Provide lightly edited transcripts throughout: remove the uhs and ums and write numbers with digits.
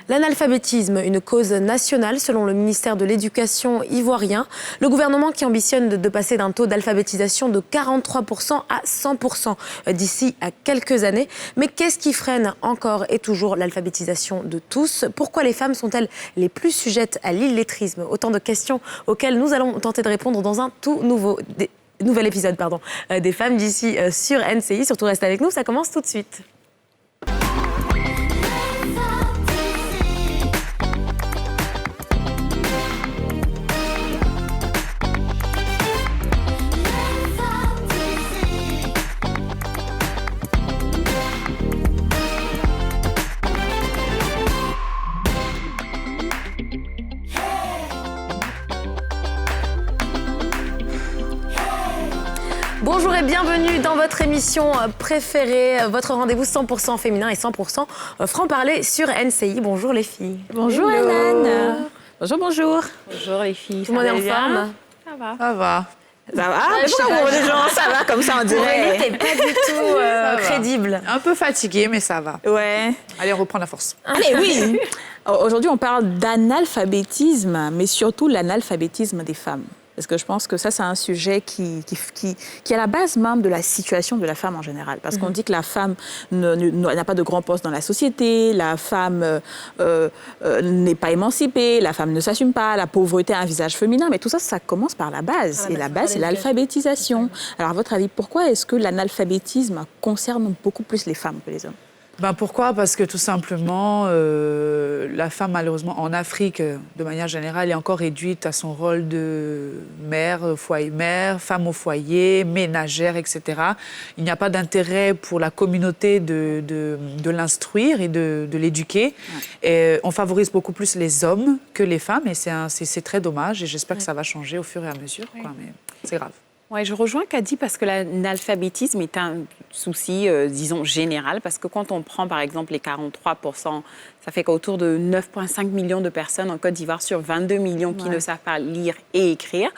L'analphabétisme, une cause nationale selon le ministère de l'Éducation ivoirien. Le gouvernement qui ambitionne de passer d'un taux d'alphabétisation de 43% à 100% d'ici à quelques années. Mais qu'est-ce qui freine encore et toujours l'alphabétisation de tous? Pourquoi les femmes sont-elles les plus sujettes à l'illettrisme? Autant de questions auxquelles nous allons tenter de répondre dans un tout nouvel épisode des femmes d'ici sur NCI. Surtout restez avec nous, ça commence tout de suite. Bonjour et bienvenue dans votre émission préférée, votre rendez-vous 100% féminin et 100% franc-parler sur NCI. Bonjour les filles. Bonjour Hélène. Bonjour, bonjour. Bonjour les filles. Tout le monde est en forme? Ça va. Ça va. Ça va? Bonjour les gens, ça va comme ça on dirait. Aurélie, t'es pas du tout crédible. Un peu fatiguée, mais ça va. Ouais. Allez, on reprend la force. Allez, oui. Aujourd'hui, on parle d'analphabétisme, mais surtout l'analphabétisme des femmes. Parce que je pense que ça, c'est un sujet qui est à la base même de la situation de la femme en général. Parce qu'on dit que la femme n'a pas de grand poste dans la société, la femme n'est pas émancipée, la femme ne s'assume pas, la pauvreté a un visage féminin. Mais tout ça, ça commence par la base. Et la base, c'est l'alphabétisation. Alors, à votre avis, pourquoi est-ce que l'analphabétisme concerne beaucoup plus les femmes que les hommes? Pourquoi? Parce que tout simplement, la femme, malheureusement, en Afrique, de manière générale, est encore réduite à son rôle de mère, femme au foyer, ménagère, etc. Il n'y a pas d'intérêt pour la communauté de l'instruire et de l'éduquer. Ouais. On favorise beaucoup plus les hommes que les femmes, et c'est très dommage, et j'espère que ça va changer au fur et à mesure, quoi, mais c'est grave. Oui, je rejoins Kadi parce que l'analphabétisme est un souci, disons, général. Parce que quand on prend, par exemple, les 43%, ça fait qu'autour de 9,5 millions de personnes en Côte d'Ivoire sur 22 millions qui ne savent pas lire et écrire.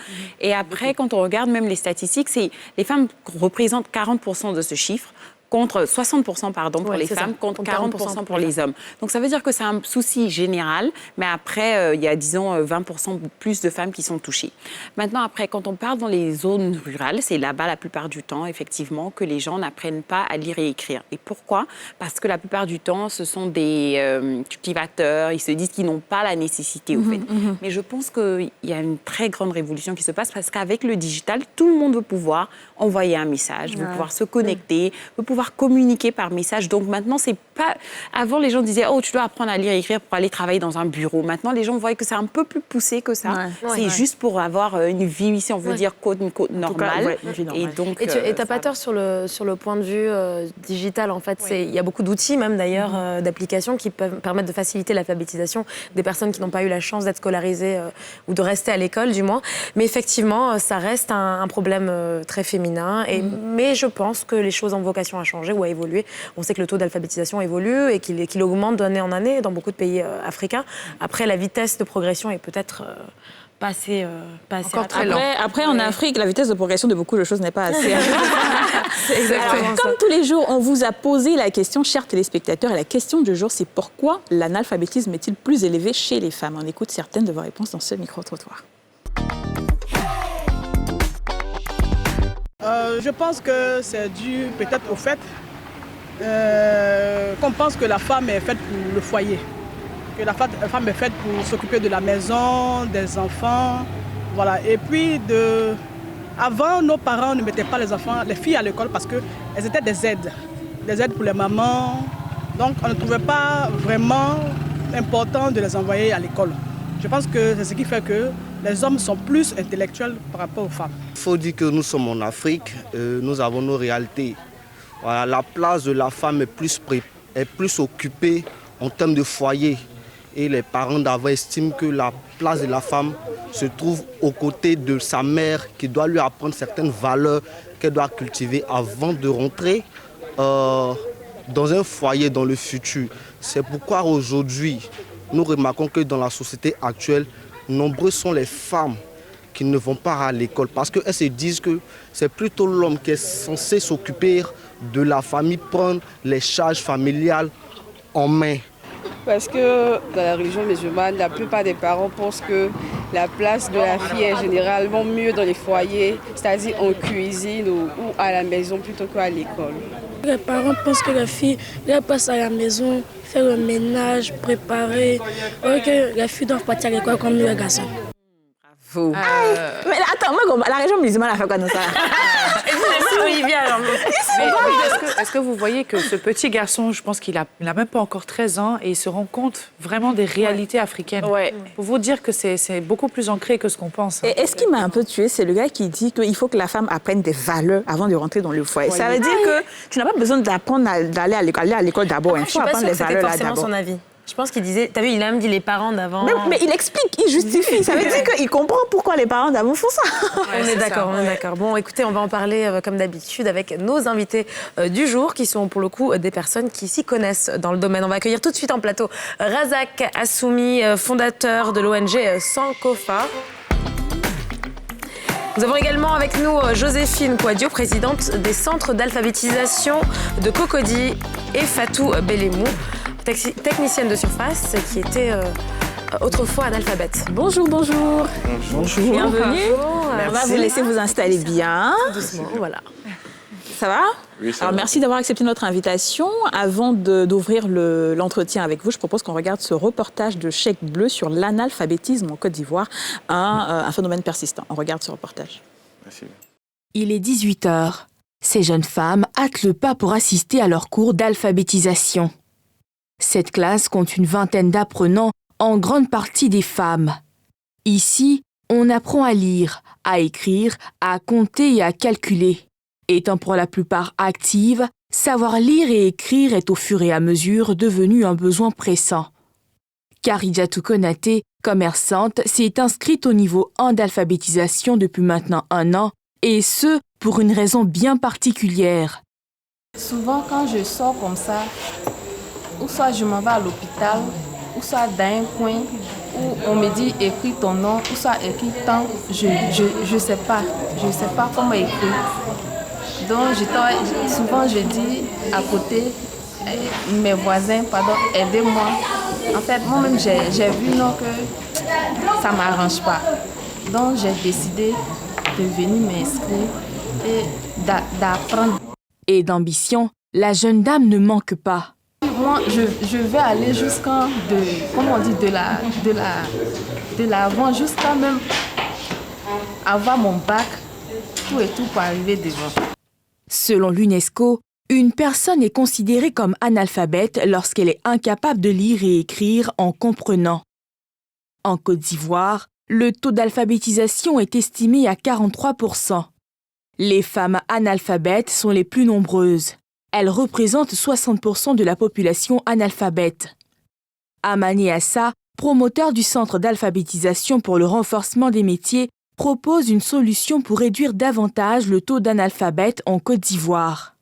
Et après, quand on regarde même les statistiques, les femmes représentent 40% de ce chiffre. Contre 60% pour les femmes, contre 40% pour les hommes. Donc, ça veut dire que c'est un souci général, mais après, il y a, disons, 20% plus de femmes qui sont touchées. Maintenant, après, quand on parle dans les zones rurales, c'est là-bas, la plupart du temps, effectivement, que les gens n'apprennent pas à lire et écrire. Et pourquoi? Parce que la plupart du temps, ce sont des cultivateurs, ils se disent qu'ils n'ont pas la nécessité, au fait. Mais je pense qu'il y a une très grande révolution qui se passe, parce qu'avec le digital, tout le monde veut pouvoir envoyer un message, veut pouvoir se connecter, veut pouvoir communiquer par message. Donc maintenant, c'est pas... Avant, les gens disaient « Oh, tu dois apprendre à lire et écrire pour aller travailler dans un bureau ». Maintenant, les gens voient que c'est un peu plus poussé que ça. C'est juste pour avoir une vie, si on veut dire, côte normale. Et donc, et t'as pas tort sur le point de vue digital, en fait. Il y a beaucoup d'outils, même d'ailleurs, d'applications qui peuvent permettre de faciliter l'alphabétisation des personnes qui n'ont pas eu la chance d'être scolarisées ou de rester à l'école, du moins. Mais effectivement, ça reste un problème très féminin. Mais je pense que les choses ont vocation à changer ou à évoluer. On sait que le taux d'alphabétisation évolue et qu'il augmente d'année en année dans beaucoup de pays africains. Après, la vitesse de progression est peut-être pas assez encore très lente. Après, en Afrique, la vitesse de progression de beaucoup de choses n'est pas assez. Exactement. Comme tous les jours, on vous a posé la question, chers téléspectateurs, et la question du jour, c'est pourquoi l'analphabétisme est-il plus élevé chez les femmes? On écoute certaines de vos réponses dans ce micro-trottoir. Je pense que c'est dû peut-être au fait qu'on pense que la femme est faite pour le foyer, que la femme est faite pour s'occuper de la maison, des enfants, voilà. Et puis, avant, nos parents ne mettaient pas les filles à l'école parce qu'elles étaient des aides pour les mamans. Donc, on ne trouvait pas vraiment important de les envoyer à l'école. Je pense que c'est ce qui fait que les hommes sont plus intellectuels par rapport aux femmes. Il faut dire que nous sommes en Afrique, nous avons nos réalités. Voilà, la place de la femme est plus occupée en termes de foyer. Et les parents d'avant estiment que la place de la femme se trouve aux côtés de sa mère qui doit lui apprendre certaines valeurs qu'elle doit cultiver avant de rentrer dans un foyer dans le futur. C'est pourquoi aujourd'hui, nous remarquons que dans la société actuelle, nombreuses sont les femmes qui ne vont pas à l'école parce qu'elles se disent que c'est plutôt l'homme qui est censé s'occuper de la famille, prendre les charges familiales en main. Parce que dans la religion musulmane, la plupart des parents pensent que la place de la fille est généralement mieux dans les foyers, c'est-à-dire en cuisine ou à la maison plutôt qu'à l'école. Les parents pensent que la fille doit passer à la maison, faire le ménage, préparer, alors que les filles doivent partir à l'école comme les garçons. Bravo. Mais attends, moi, la région musulmane a fait quoi dans ça? Oui, bien. Est-ce que vous voyez que ce petit garçon, je pense qu'il n'a même pas encore 13 ans et il se rend compte vraiment des réalités africaines. Ouais. Pour vous dire que c'est beaucoup plus ancré que ce qu'on pense. Et ce qui m'a un peu tuée, c'est le gars qui dit qu'il faut que la femme apprenne des valeurs avant de rentrer dans le foyer. Ça veut dire que tu n'as pas besoin d'apprendre d'aller à l'école. Aller à l'école d'abord. Il Je faut suis pas apprendre sûre les que c'était valeurs là forcément d'abord. son avis. Je pense qu'il disait, t'as vu, il a même dit les parents d'avant. Mais il explique, il justifie. Ça veut dire qu'il comprend pourquoi les parents d'avant font ça. On est d'accord, on est d'accord. Bon, écoutez, on va en parler comme d'habitude avec nos invités du jour, qui sont pour le coup des personnes qui s'y connaissent dans le domaine. On va accueillir tout de suite en plateau Razak Assoumi, fondateur de l'ONG Sankofa. Nous avons également avec nous Joséphine Kouadio, présidente des centres d'alphabétisation de Cocody, et Fatou Belemou, technicienne de surface qui était autrefois analphabète. Bonjour, bonjour. Bonjour. Bienvenue. Merci. On va vous laisser vous installer bien. Doucement, voilà. Ça va? Oui, ça Alors, va. merci d'avoir accepté notre invitation. Avant d'ouvrir l'entretien avec vous, je propose qu'on regarde ce reportage de Chèque Bleu sur l'analphabétisme en Côte d'Ivoire, un phénomène persistant. On regarde ce reportage. Merci. Il est 18h. Ces jeunes femmes hâtent le pas pour assister à leur cours d'alphabétisation. Cette classe compte une vingtaine d'apprenants, en grande partie des femmes. Ici, on apprend à lire, à écrire, à compter et à calculer. Étant pour la plupart actives, savoir lire et écrire est au fur et à mesure devenu un besoin pressant. Karidjatou Konaté, commerçante, s'est inscrite au niveau 1 d'alphabétisation depuis maintenant 1 an, et ce, pour une raison bien particulière. Souvent, quand je sors comme ça, ou soit je m'en vais à l'hôpital, ou soit dans un coin, où on me dit écris ton nom, ou soit écris tant, je sais pas comment écrire. Donc, souvent je dis à côté, mes voisins, aidez-moi. En fait, moi-même, j'ai vu non, que ça ne m'arrange pas. Donc, j'ai décidé de venir m'inscrire et d'apprendre. Et d'ambition, la jeune dame ne manque pas. Moi, je vais aller jusqu'en, de l'avant, jusqu'à même avoir mon bac, tout et tout pour arriver devant. Selon l'UNESCO, une personne est considérée comme analphabète lorsqu'elle est incapable de lire et écrire en comprenant. En Côte d'Ivoire, le taux d'alphabétisation est estimé à 43%. Les femmes analphabètes sont les plus nombreuses. Elles représentent 60% de la population analphabète. Amani Assa, promoteur du centre d'alphabétisation pour le renforcement des métiers, propose une solution pour réduire davantage le taux d'analphabètes en Côte d'Ivoire.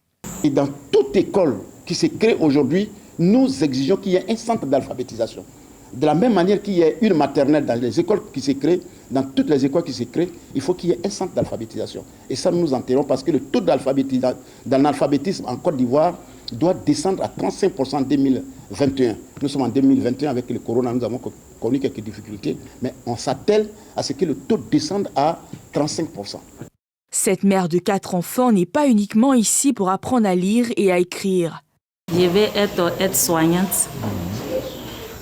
Et dans toute école qui se crée aujourd'hui, nous exigeons qu'il y ait un centre d'alphabétisation. De la même manière qu'il y ait une maternelle dans les écoles qui se créent, dans toutes les écoles qui se créent, il faut qu'il y ait un centre d'alphabétisation. Et ça, nous enterrons parce que le taux d'analphabétisme en Côte d'Ivoire doit descendre à 35% en 2021. Nous sommes en 2021 avec le corona, nous avons connu quelques difficultés, mais on s'attelle à ce que le taux descende à 35%. Cette mère de 4 enfants n'est pas uniquement ici pour apprendre à lire et à écrire. Je vais être aide-soignante.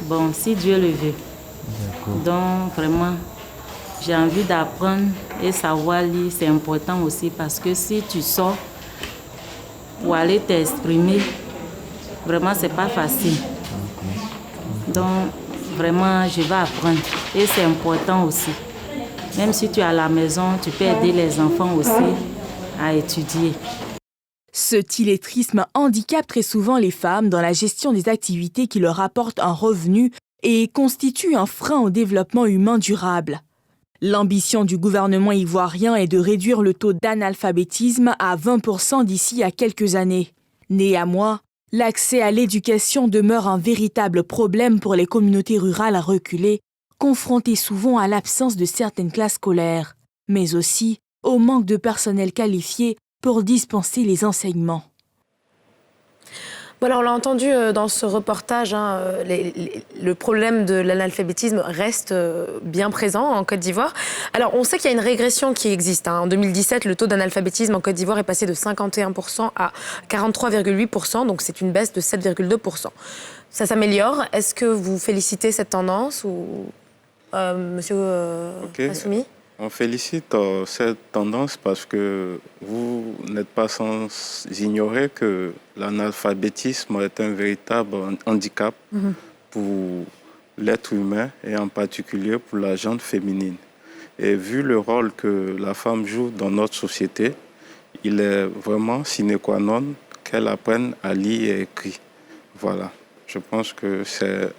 Bon, si Dieu le veut. Donc, vraiment, j'ai envie d'apprendre et savoir lire, c'est important aussi parce que si tu sors pour aller t'exprimer, vraiment, c'est pas facile. Donc, vraiment, je vais apprendre et c'est important aussi. Même si tu es à la maison, tu peux aider les enfants aussi à étudier. Ce illettrisme handicape très souvent les femmes dans la gestion des activités qui leur apportent un revenu et constitue un frein au développement humain durable. L'ambition du gouvernement ivoirien est de réduire le taux d'analphabétisme à 20% d'ici à quelques années. Néanmoins, l'accès à l'éducation demeure un véritable problème pour les communautés rurales reculées, confrontées souvent à l'absence de certaines classes scolaires, mais aussi au manque de personnel qualifié pour dispenser les enseignements. Voilà, on l'a entendu dans ce reportage, hein, le problème de l'analphabétisme reste bien présent en Côte d'Ivoire. Alors, on sait qu'il y a une régression qui existe. Hein. En 2017, le taux d'analphabétisme en Côte d'Ivoire est passé de 51% à 43,8%, donc c'est une baisse de 7,2%. Ça s'améliore. Est-ce que vous félicitez cette tendance ou Monsieur Assoumi ? On félicite cette tendance parce que vous n'êtes pas sans ignorer que l'analphabétisme est un véritable handicap pour l'être humain et en particulier pour la gente féminine. Et vu le rôle que la femme joue dans notre société, il est vraiment sine qua non qu'elle apprenne à lire et écrire. Voilà. Je pense que c'est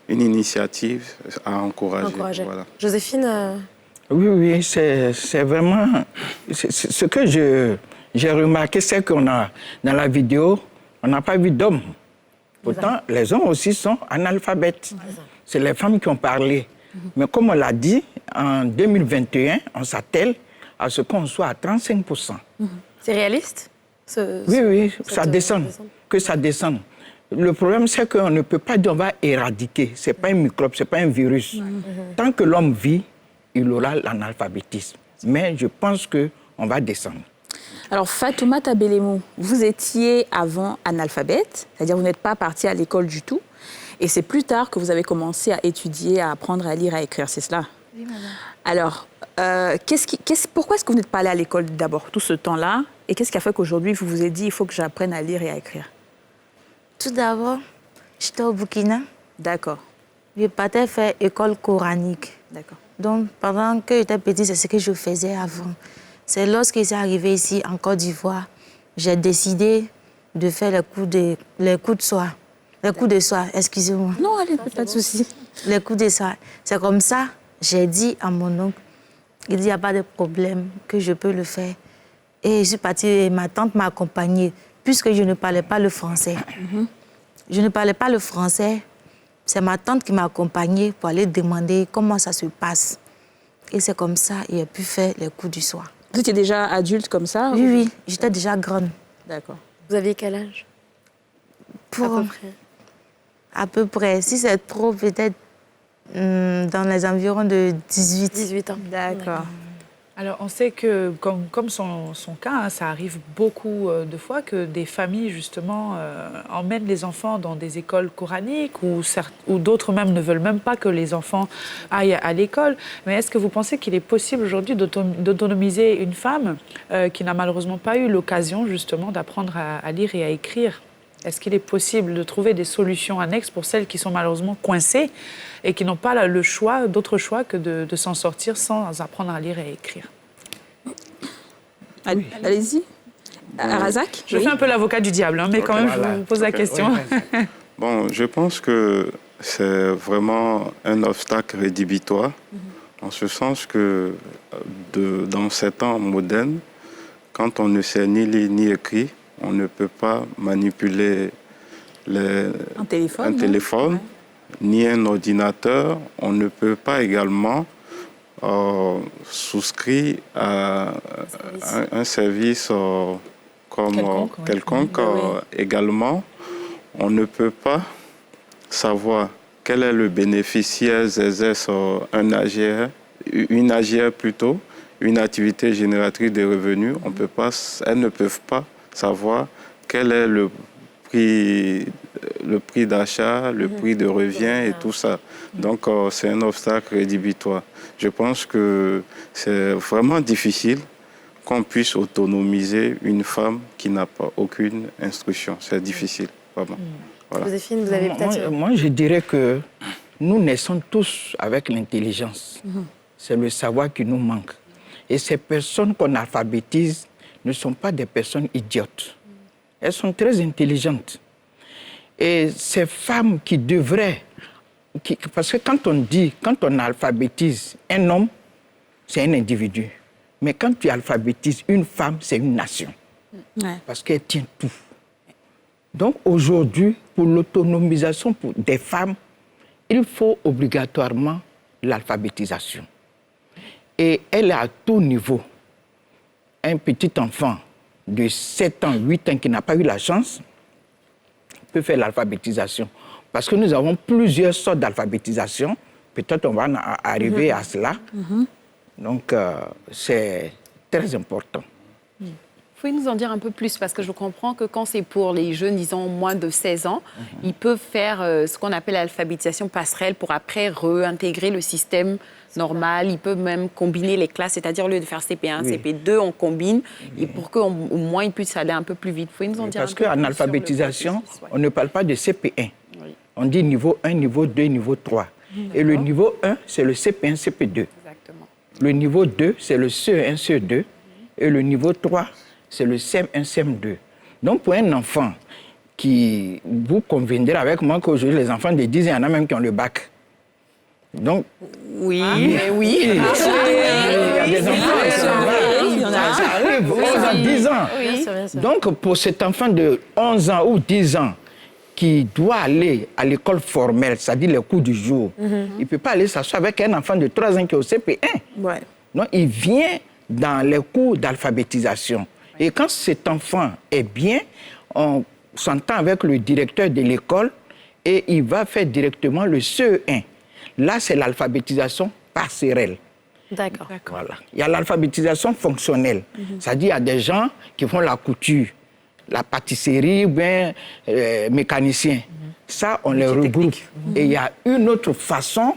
une initiative à encourager. Voilà. Joséphine Oui, c'est vraiment... Ce que j'ai remarqué, c'est qu'on a, dans la vidéo, on n'a pas vu d'hommes. Pourtant, les hommes aussi sont analphabètes. C'est les femmes qui ont parlé. Mais comme on l'a dit, en 2021, on s'attelle à ce qu'on soit à 35%. C'est réaliste Oui, ça descend. Que ça descende. Le problème, c'est qu'on ne peut pas dire on va éradiquer. Ce n'est pas un microbe, ce n'est pas un virus. Tant que l'homme vit, il aura l'analphabétisme. Mais je pense qu'on va descendre. Alors, Fatoumata Bellemou, vous étiez avant analphabète, c'est-à-dire vous n'êtes pas partie à l'école du tout. Et c'est plus tard que vous avez commencé à étudier, à apprendre à lire, à écrire, c'est cela? Oui, madame. Alors, pourquoi est-ce que vous n'êtes pas allée à l'école d'abord, tout ce temps-là? Et qu'est-ce qui a fait qu'aujourd'hui, vous vous êtes dit, il faut que j'apprenne à lire et à écrire? Tout d'abord, j'étais au Burkina. D'accord. Je partais faire école coranique. D'accord. Donc, pendant que j'étais petite, c'est ce que je faisais avant. C'est lorsqu'il s'est arrivé ici, en Côte d'Ivoire, j'ai décidé de faire les coups de soie. Les coups de soie, excusez-moi. Non, allez, pas de souci. Les coups de soie. C'est comme ça, j'ai dit à mon oncle, il dit, il n'y a pas de problème, que je peux le faire. Et je suis partie, et ma tante m'a accompagnée, puisque je ne parlais pas le français. Je ne parlais pas le français. C'est ma tante qui m'a accompagnée pour aller demander comment ça se passe. Et c'est comme ça qu'il a pu faire les coups du soir. Vous étiez déjà adulte comme ça? Oui, j'étais déjà grande. D'accord. Vous aviez quel âge? À peu près. À peu près. Si c'est trop, peut-être dans les environs de 18 ans. D'accord. Alors, on sait que, comme son cas, hein, ça arrive beaucoup de fois que des familles, justement, emmènent les enfants dans des écoles coraniques ou d'autres même ne veulent même pas que les enfants aillent à l'école. Mais est-ce que vous pensez qu'il est possible aujourd'hui d'autonomiser une femme qui n'a malheureusement pas eu l'occasion, justement, d'apprendre à lire et à écrire? Est-ce qu'il est possible de trouver des solutions annexes pour celles qui sont malheureusement coincées et qui n'ont pas le choix, d'autre choix que de s'en sortir sans apprendre à lire et écrire? Oui. Allez-y. Razak? Je fais un peu l'avocat du diable, hein, mais quand même, je vous pose la question. Bon, je pense que c'est vraiment un obstacle rédhibitoire, en ce sens que dans ces temps modernes, quand on ne sait ni lire ni écrire, on ne peut pas manipuler un téléphone ni un ordinateur. On ne peut pas également souscrire à un service comme quelconque. Également, on ne peut pas savoir quel est le bénéfice si elles exercent une AGR plutôt, une activité génératrice de revenus. Elles ne peuvent pas savoir quel est le prix d'achat, le prix de revient et tout ça. Donc, c'est un obstacle rédhibitoire. Je pense que c'est vraiment difficile qu'on puisse autonomiser une femme qui n'a pas aucune instruction. C'est difficile, vraiment. Voilà. Joséphine, vous avez peut-être... Moi, je dirais que nous naissons tous avec l'intelligence. C'est le savoir qui nous manque. Et ces personnes qu'on alphabétise ne sont pas des personnes idiotes. Elles sont très intelligentes. Et ces femmes qui devraient... parce que quand on alphabétise un homme, c'est un individu. Mais quand tu alphabétises une femme, c'est une nation. Parce qu'elle tient tout. Donc aujourd'hui, pour l'autonomisation des femmes, il faut obligatoirement l'alphabétisation. Et elle est à tout niveau. Un petit enfant de 7 ans, 8 ans qui n'a pas eu la chance, peut faire l'alphabétisation. Parce que nous avons plusieurs sortes d'alphabétisation. Peut-être on va arriver à cela. Donc, c'est très important. Pouvez nous en dire un peu plus? Parce que je comprends que quand c'est pour les jeunes, disons, moins de 16 ans, ils peuvent faire ce qu'on appelle l'alphabétisation passerelle pour après réintégrer le système normal. Ils peuvent même combiner les classes, c'est-à-dire au lieu de faire CP1, CP2, on combine, et pour qu'au moins ils puissent aller un peu plus vite. Pouvez nous en dire un peu plus? Parce qu'en alphabétisation, on ne parle pas de CP1. On dit niveau 1, niveau 2, niveau 3. Et le niveau 1, c'est le CP1, CP2. Exactement. Le niveau 2, c'est le CE1, CE2. Et le niveau 3, c'est le CM1, CM2. Donc, pour un enfant qui, vous conviendrez avec moi qu'aujourd'hui, les enfants de 10 ans, il y en a même qui ont le bac. Donc, oui. Il y a des enfants qui ont le bac. Ça arrive, 11 ans, 10 ans. Bien sûr, bien sûr. Donc, pour cet enfant de 11 ans ou 10 ans qui doit aller à l'école formelle, c'est-à-dire les cours du jour, il ne peut pas aller s'asseoir avec un enfant de 3 ans qui est au CP1. Non, il vient dans les cours d'alphabétisation. Et quand cet enfant est bien, on s'entend avec le directeur de l'école et il va faire directement le CE1. Là, c'est l'alphabétisation passerelle. D'accord. Voilà. Il y a l'alphabétisation fonctionnelle. C'est-à-dire, il y a des gens qui font la couture, la pâtisserie, bien mécanicien. Ça, on les regroupe. Et il y a une autre façon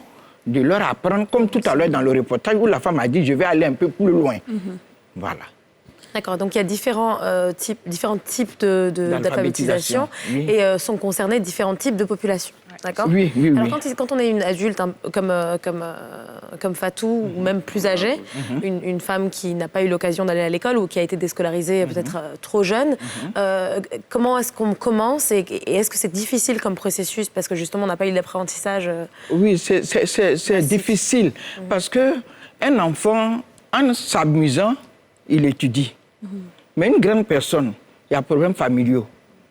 de leur apprendre, comme tout à l'heure dans le reportage où la femme a dit, je vais aller un peu plus loin. Voilà. D'accord, donc il y a différents types d'alphabétisation et sont concernés différents types de populations. D'accord. Oui. Alors quand on est une adulte comme Fatou ou même plus âgée, une femme qui n'a pas eu l'occasion d'aller à l'école ou qui a été déscolarisée peut-être trop jeune, comment est-ce qu'on commence et est-ce que c'est difficile comme processus parce que justement on n'a pas eu l'apprentissage Oui, c'est difficile parce que un enfant, en s'amusant, il étudie. Mais une grande personne, il y a des problèmes familiaux.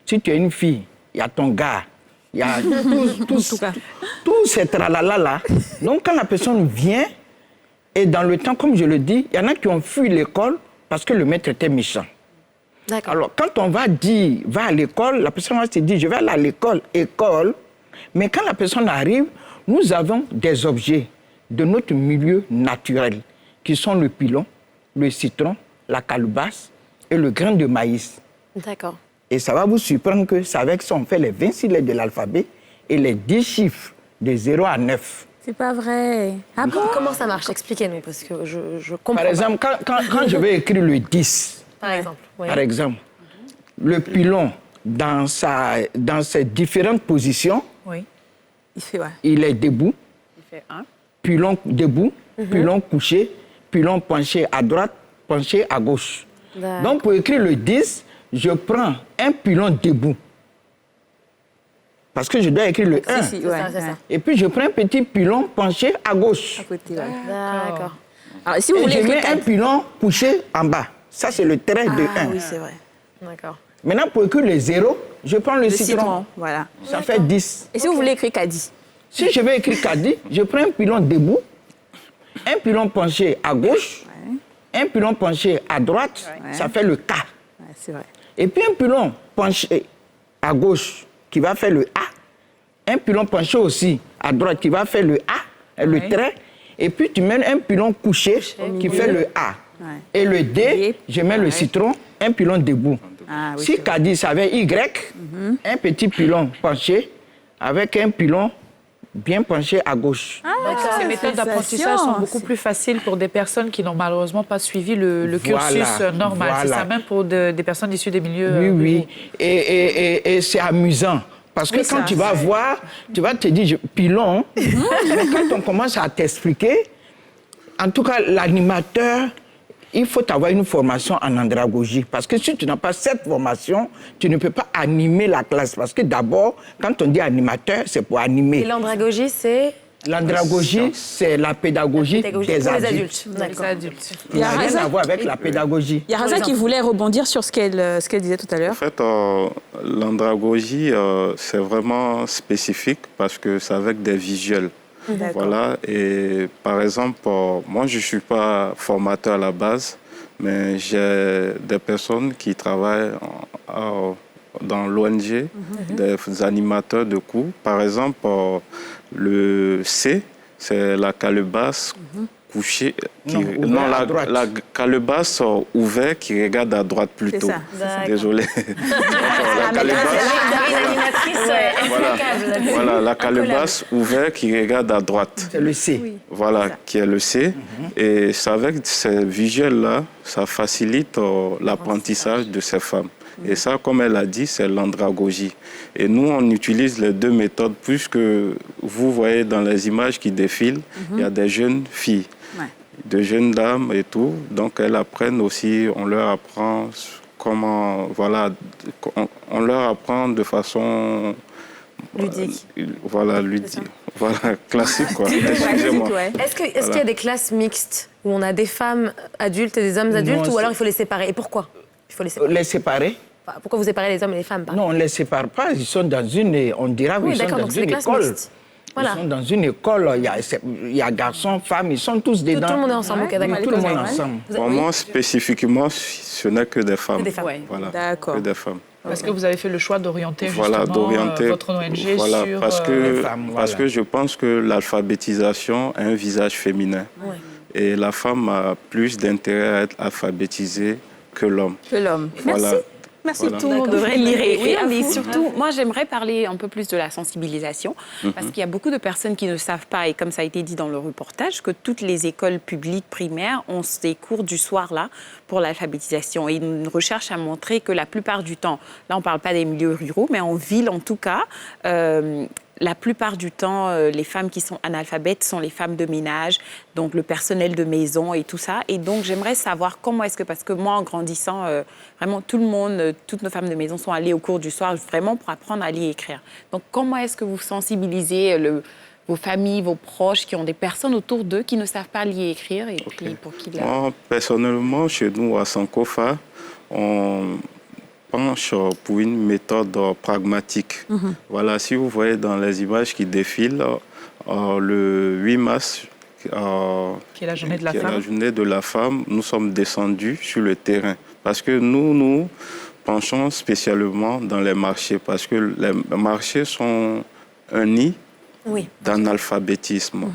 Si tu es une fille, il y a ton gars, il y a tout ces tralala-là. Donc quand la personne vient, et dans le temps, comme je le dis, il y en a qui ont fui l'école parce que le maître était méchant. Alors quand on va dire, va à l'école, la personne va se dire, je vais aller à l'école, mais quand la personne arrive, nous avons des objets de notre milieu naturel, qui sont le pilon, le citron, la calebasse et le grain de maïs. D'accord. Et ça va vous surprendre que c'est avec ça on fait les 26 lettres de l'alphabet et les 10 chiffres de 0 à 9. C'est pas vrai. Ah bon? Comment ça marche? Expliquez-nous, parce que je comprends. Par exemple, quand je vais écrire le 10, par exemple, le pilon, dans ses différentes positions, il est debout, pilon debout, pilon couché, pilon penché à droite, penché à gauche. Donc, pour écrire le 10, je prends un pilon debout. Parce que je dois écrire le 1. Et puis, je prends un petit pilon penché à gauche. D'accord. Alors, si vous voulez je mets un pilon couché en bas. Ça, c'est le trait de 1. Oui, c'est vrai. D'accord. Maintenant, pour écrire les 0, je prends le citron. Voilà. Ça fait 10. Et si vous voulez écrire Kadi? Si je vais écrire Kadi, je prends un pilon debout, un pilon penché à gauche, un pilon penché à droite, ça fait le K. C'est vrai. Et puis un pilon penché à gauche qui va faire le A, un pilon penché aussi à droite qui va faire le A, le trait, et puis tu mets un pilon couché qui fait le A. Et le D, je mets le citron, un pilon debout. Si Kadi, ça avait Y, un petit pilon penché avec un pilon bien penché à gauche. Ces méthodes d'apprentissage sont beaucoup plus faciles pour des personnes qui n'ont malheureusement pas suivi le cursus normal. C'est ça, même pour des personnes issues des milieux... Oui. Et c'est amusant. Parce que quand tu vas voir, tu vas te dire, pilon, mais quand on commence à t'expliquer, en tout cas, l'animateur, il faut avoir une formation en andragogie. Parce que si tu n'as pas cette formation, tu ne peux pas animer la classe. Parce que d'abord, quand on dit animateur, c'est pour animer. Et l'andragogie, c'est... L'andragogie, c'est la pédagogie des adultes. Il n'y a rien à voir avec la pédagogie. Il y a Raza qui voulait rebondir sur ce qu'elle disait tout à l'heure. En fait, l'andragogie, c'est vraiment spécifique parce que c'est avec des visuels. Voilà. Et par exemple, moi, je ne suis pas formateur à la base, mais j'ai des personnes qui travaillent dans l'ONG des animateurs de cours. Par exemple, le C, c'est la calebasse couchée. La calebasse ouverte qui regarde à droite plutôt. Désolé. Voilà, la calebasse ouverte qui regarde à droite. C'est le C. Voilà, qui est le C. Et c'est avec ces visuels-là, ça facilite l'apprentissage de ces femmes. Et ça, comme elle a dit, c'est l'andragogie. Et nous, on utilise les deux méthodes, puisque vous voyez dans les images qui défilent, il y a des jeunes filles, de jeunes dames et tout. Donc, elles apprennent aussi, on leur apprend comment, voilà, on leur apprend de façon... ludique. Voilà, ludique. Voilà, classique, quoi. Excusez-moi. Est-ce qu'il y a des classes mixtes où on a des femmes adultes et des hommes adultes, ou alors il faut les séparer? Et pourquoi il faut les séparer? Les séparer? Pourquoi vous séparez les hommes et les femmes? Non, on ne les sépare pas. Ils sont dans une... On dira qu'ils sont dans une école. Voilà. Ils sont dans une école, il y a garçons, femmes, ils sont tous dedans. Tout le monde est ensemble, ok, d'accord. Tout le monde ensemble. Pour moi, spécifiquement, ce n'est que des femmes. Que des femmes. Voilà, d'accord. que des femmes. Parce que vous avez fait le choix d'orienter justement votre ONG sur les femmes. Parce que je pense que l'alphabétisation a un visage féminin. Ouais. Et la femme a plus d'intérêt à être alphabétisée que l'homme. Voilà. Merci. Tout le monde devrait lire et écrire, mais surtout, moi, j'aimerais parler un peu plus de la sensibilisation, parce qu'il y a beaucoup de personnes qui ne savent pas, et comme ça a été dit dans le reportage, que toutes les écoles publiques primaires ont ces cours du soir-là pour l'alphabétisation. Et une recherche a montré que la plupart du temps, là, on ne parle pas des milieux ruraux, mais en ville, en tout cas, la plupart du temps, les femmes qui sont analphabètes sont les femmes de ménage, donc le personnel de maison et tout ça. Et donc, j'aimerais savoir comment est-ce que... Parce que moi, en grandissant, vraiment, tout le monde, toutes nos femmes de maison sont allées au cours du soir vraiment pour apprendre à lire et écrire. Donc, comment est-ce que vous sensibilisez vos familles, vos proches qui ont des personnes autour d'eux qui ne savent pas lire et écrire et puis pour qui... Moi, personnellement, chez nous, à Sankofa, on penche pour une méthode pragmatique. Voilà, si vous voyez dans les images qui défilent, le 8 mars, qui est la journée de la femme, nous sommes descendus sur le terrain. Parce que nous penchons spécialement dans les marchés, parce que les marchés sont un nid d'analphabétisme.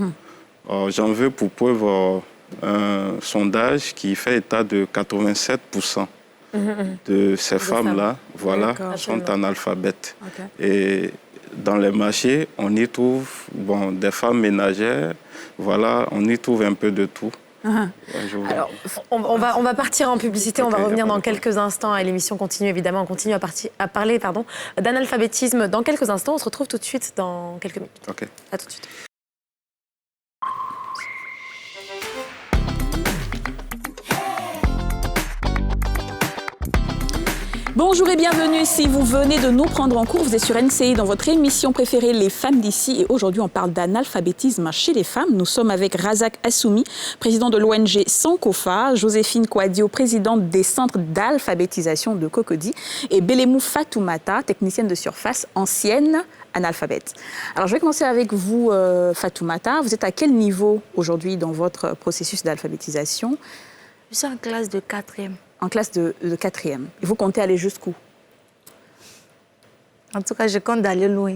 J'en veux pour preuve un sondage qui fait état de 87% de ces femmes-là, voilà, sont analphabètes. Et dans les marchés, on y trouve des femmes ménagères, voilà, on y trouve un peu de tout. Alors, on va partir en publicité, on va revenir dans quelques instants et l'émission continue évidemment, on continue à parler d'analphabétisme dans quelques instants, on se retrouve tout de suite dans quelques minutes. Ok. À tout de suite. Bonjour et bienvenue. Si vous venez de nous prendre en cours, vous êtes sur NCI dans votre émission préférée Les femmes d'ici. Et aujourd'hui, on parle d'analphabétisme chez les femmes. Nous sommes avec Razak Assoumi, président de l'ONG Sankofa, Joséphine Kouadio, présidente des centres d'alphabétisation de Cocody, et Belemou Fatoumata, technicienne de surface, ancienne analphabète. Alors, je vais commencer avec vous, Fatoumata. Vous êtes à quel niveau aujourd'hui dans votre processus d'alphabétisation? Je suis en classe de 4e. En classe de 4e. Et vous comptez aller jusqu'où? En tout cas, je compte d'aller loin.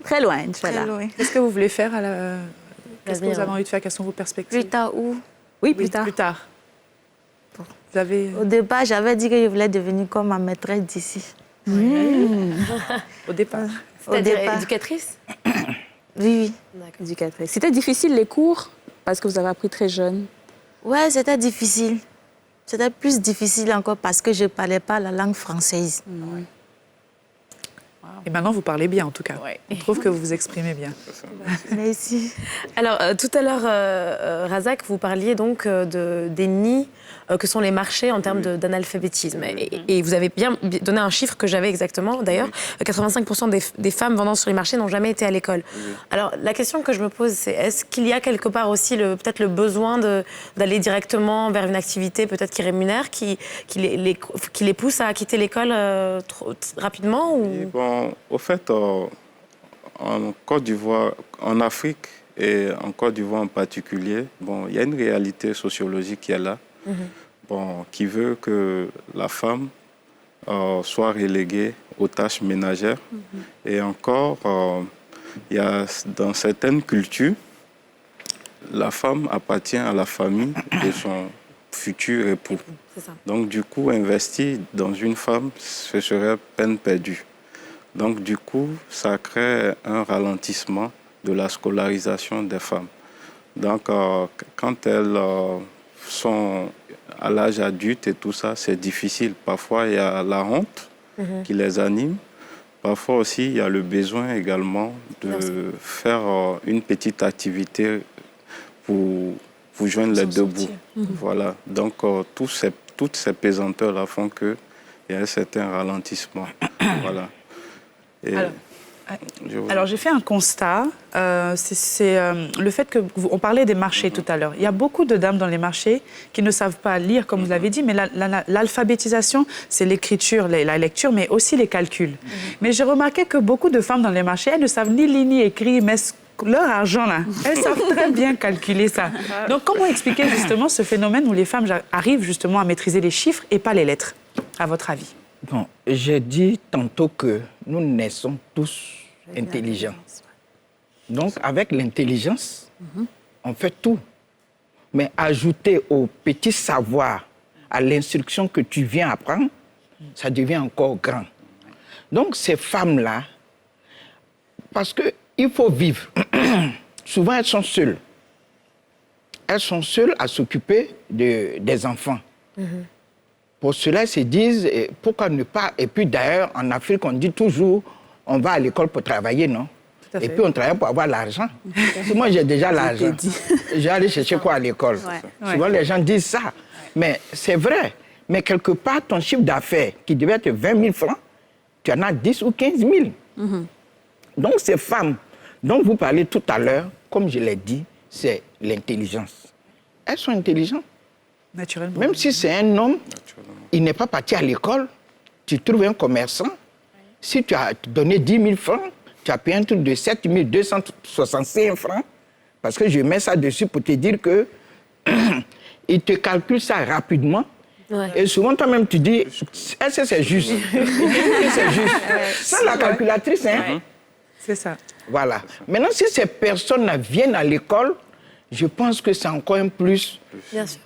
Très loin, Inch'Allah. Qu'est-ce que vous voulez faire Qu'est-ce que vous avez envie de faire? Quelles sont vos perspectives? Plus tard où? Oui, plus tard. Plus tard. Vous avez... Au départ, j'avais dit que je voulais devenir comme ma maîtresse d'ici. Au départ. C'est-à-dire éducatrice? Oui. Éducatrice. C'était difficile les cours parce que vous avez appris très jeune? Ouais, c'était difficile. C'était plus difficile encore parce que je ne parlais pas la langue française. Et maintenant, vous parlez bien, en tout cas. On trouve que vous vous exprimez bien. Merci. Alors, tout à l'heure, Razak, vous parliez donc des nids que sont les marchés en termes d'analphabétisme. Et vous avez bien donné un chiffre que j'avais exactement, d'ailleurs. 85% des femmes vendant sur les marchés n'ont jamais été à l'école. Alors, la question que je me pose, c'est est-ce qu'il y a quelque part aussi peut-être le besoin d'aller directement vers une activité peut-être qui rémunère, qui les pousse à quitter l'école rapidement ou... Bon, au fait, en Côte d'Ivoire, en Afrique et en Côte d'Ivoire en particulier, il y a une réalité sociologique qui est là, qui veut que la femme soient reléguées aux tâches ménagères. Et encore, il y a, dans certaines cultures, la femme appartient à la famille de son futur époux. Donc, du coup, investir dans une femme, ce serait peine perdue. Donc, du coup, ça crée un ralentissement de la scolarisation des femmes. Donc, quand elles sont à l'âge adulte et tout ça, c'est difficile. Parfois, il y a la honte qui les anime. Parfois aussi, il y a le besoin également de faire une petite activité pour joindre les deux bouts. Voilà. Donc, toutes ces pesanteurs-là font qu'il y a un certain ralentissement. Voilà. Et alors, j'ai fait un constat. C'est le fait que... On parlait des marchés tout à l'heure. Il y a beaucoup de dames dans les marchés qui ne savent pas lire, comme vous l'avez dit, mais l'alphabétisation, c'est l'écriture, la lecture, mais aussi les calculs. Mais j'ai remarqué que beaucoup de femmes dans les marchés, elles ne savent ni lire ni écrire, mais leur argent, là, elles savent très bien calculer ça. Donc, comment expliquer justement ce phénomène où les femmes arrivent justement à maîtriser les chiffres et pas les lettres, à votre avis? Bon, j'ai dit tantôt que nous naissons tous intelligents. Donc, avec l'intelligence, on fait tout. Mais ajouter au petit savoir, à l'instruction que tu viens apprendre, ça devient encore grand. Donc, ces femmes-là, parce qu'il faut vivre, souvent elles sont seules. Elles sont seules à s'occuper des enfants. Pour cela, elles se disent, pourquoi ne pas... Et puis d'ailleurs, en Afrique, on dit toujours, on va à l'école pour travailler, non? Et puis on travaille pour avoir l'argent. Moi, j'ai déjà l'argent. J'ai allé chercher quoi à l'école? Souvent, les gens disent ça. Mais c'est vrai. Mais quelque part, ton chiffre d'affaires, qui devait être 20 000 francs, tu en as 10 ou 15 000. Donc, ces femmes dont vous parlez tout à l'heure, comme je l'ai dit, c'est l'intelligence. Elles sont intelligentes. Naturellement. Même si c'est un homme, il n'est pas parti à l'école, tu trouves un commerçant, si tu as donné 10 000 francs, tu as payé un truc de 7 265 francs, parce que je mets ça dessus pour te dire que il te calcule ça rapidement. Et souvent, toi-même, tu dis, est-ce que c'est juste? C'est juste. Ça, la calculatrice, hein? C'est ça. Voilà. Maintenant, si ces personnes viennent à l'école, je pense que c'est encore un plus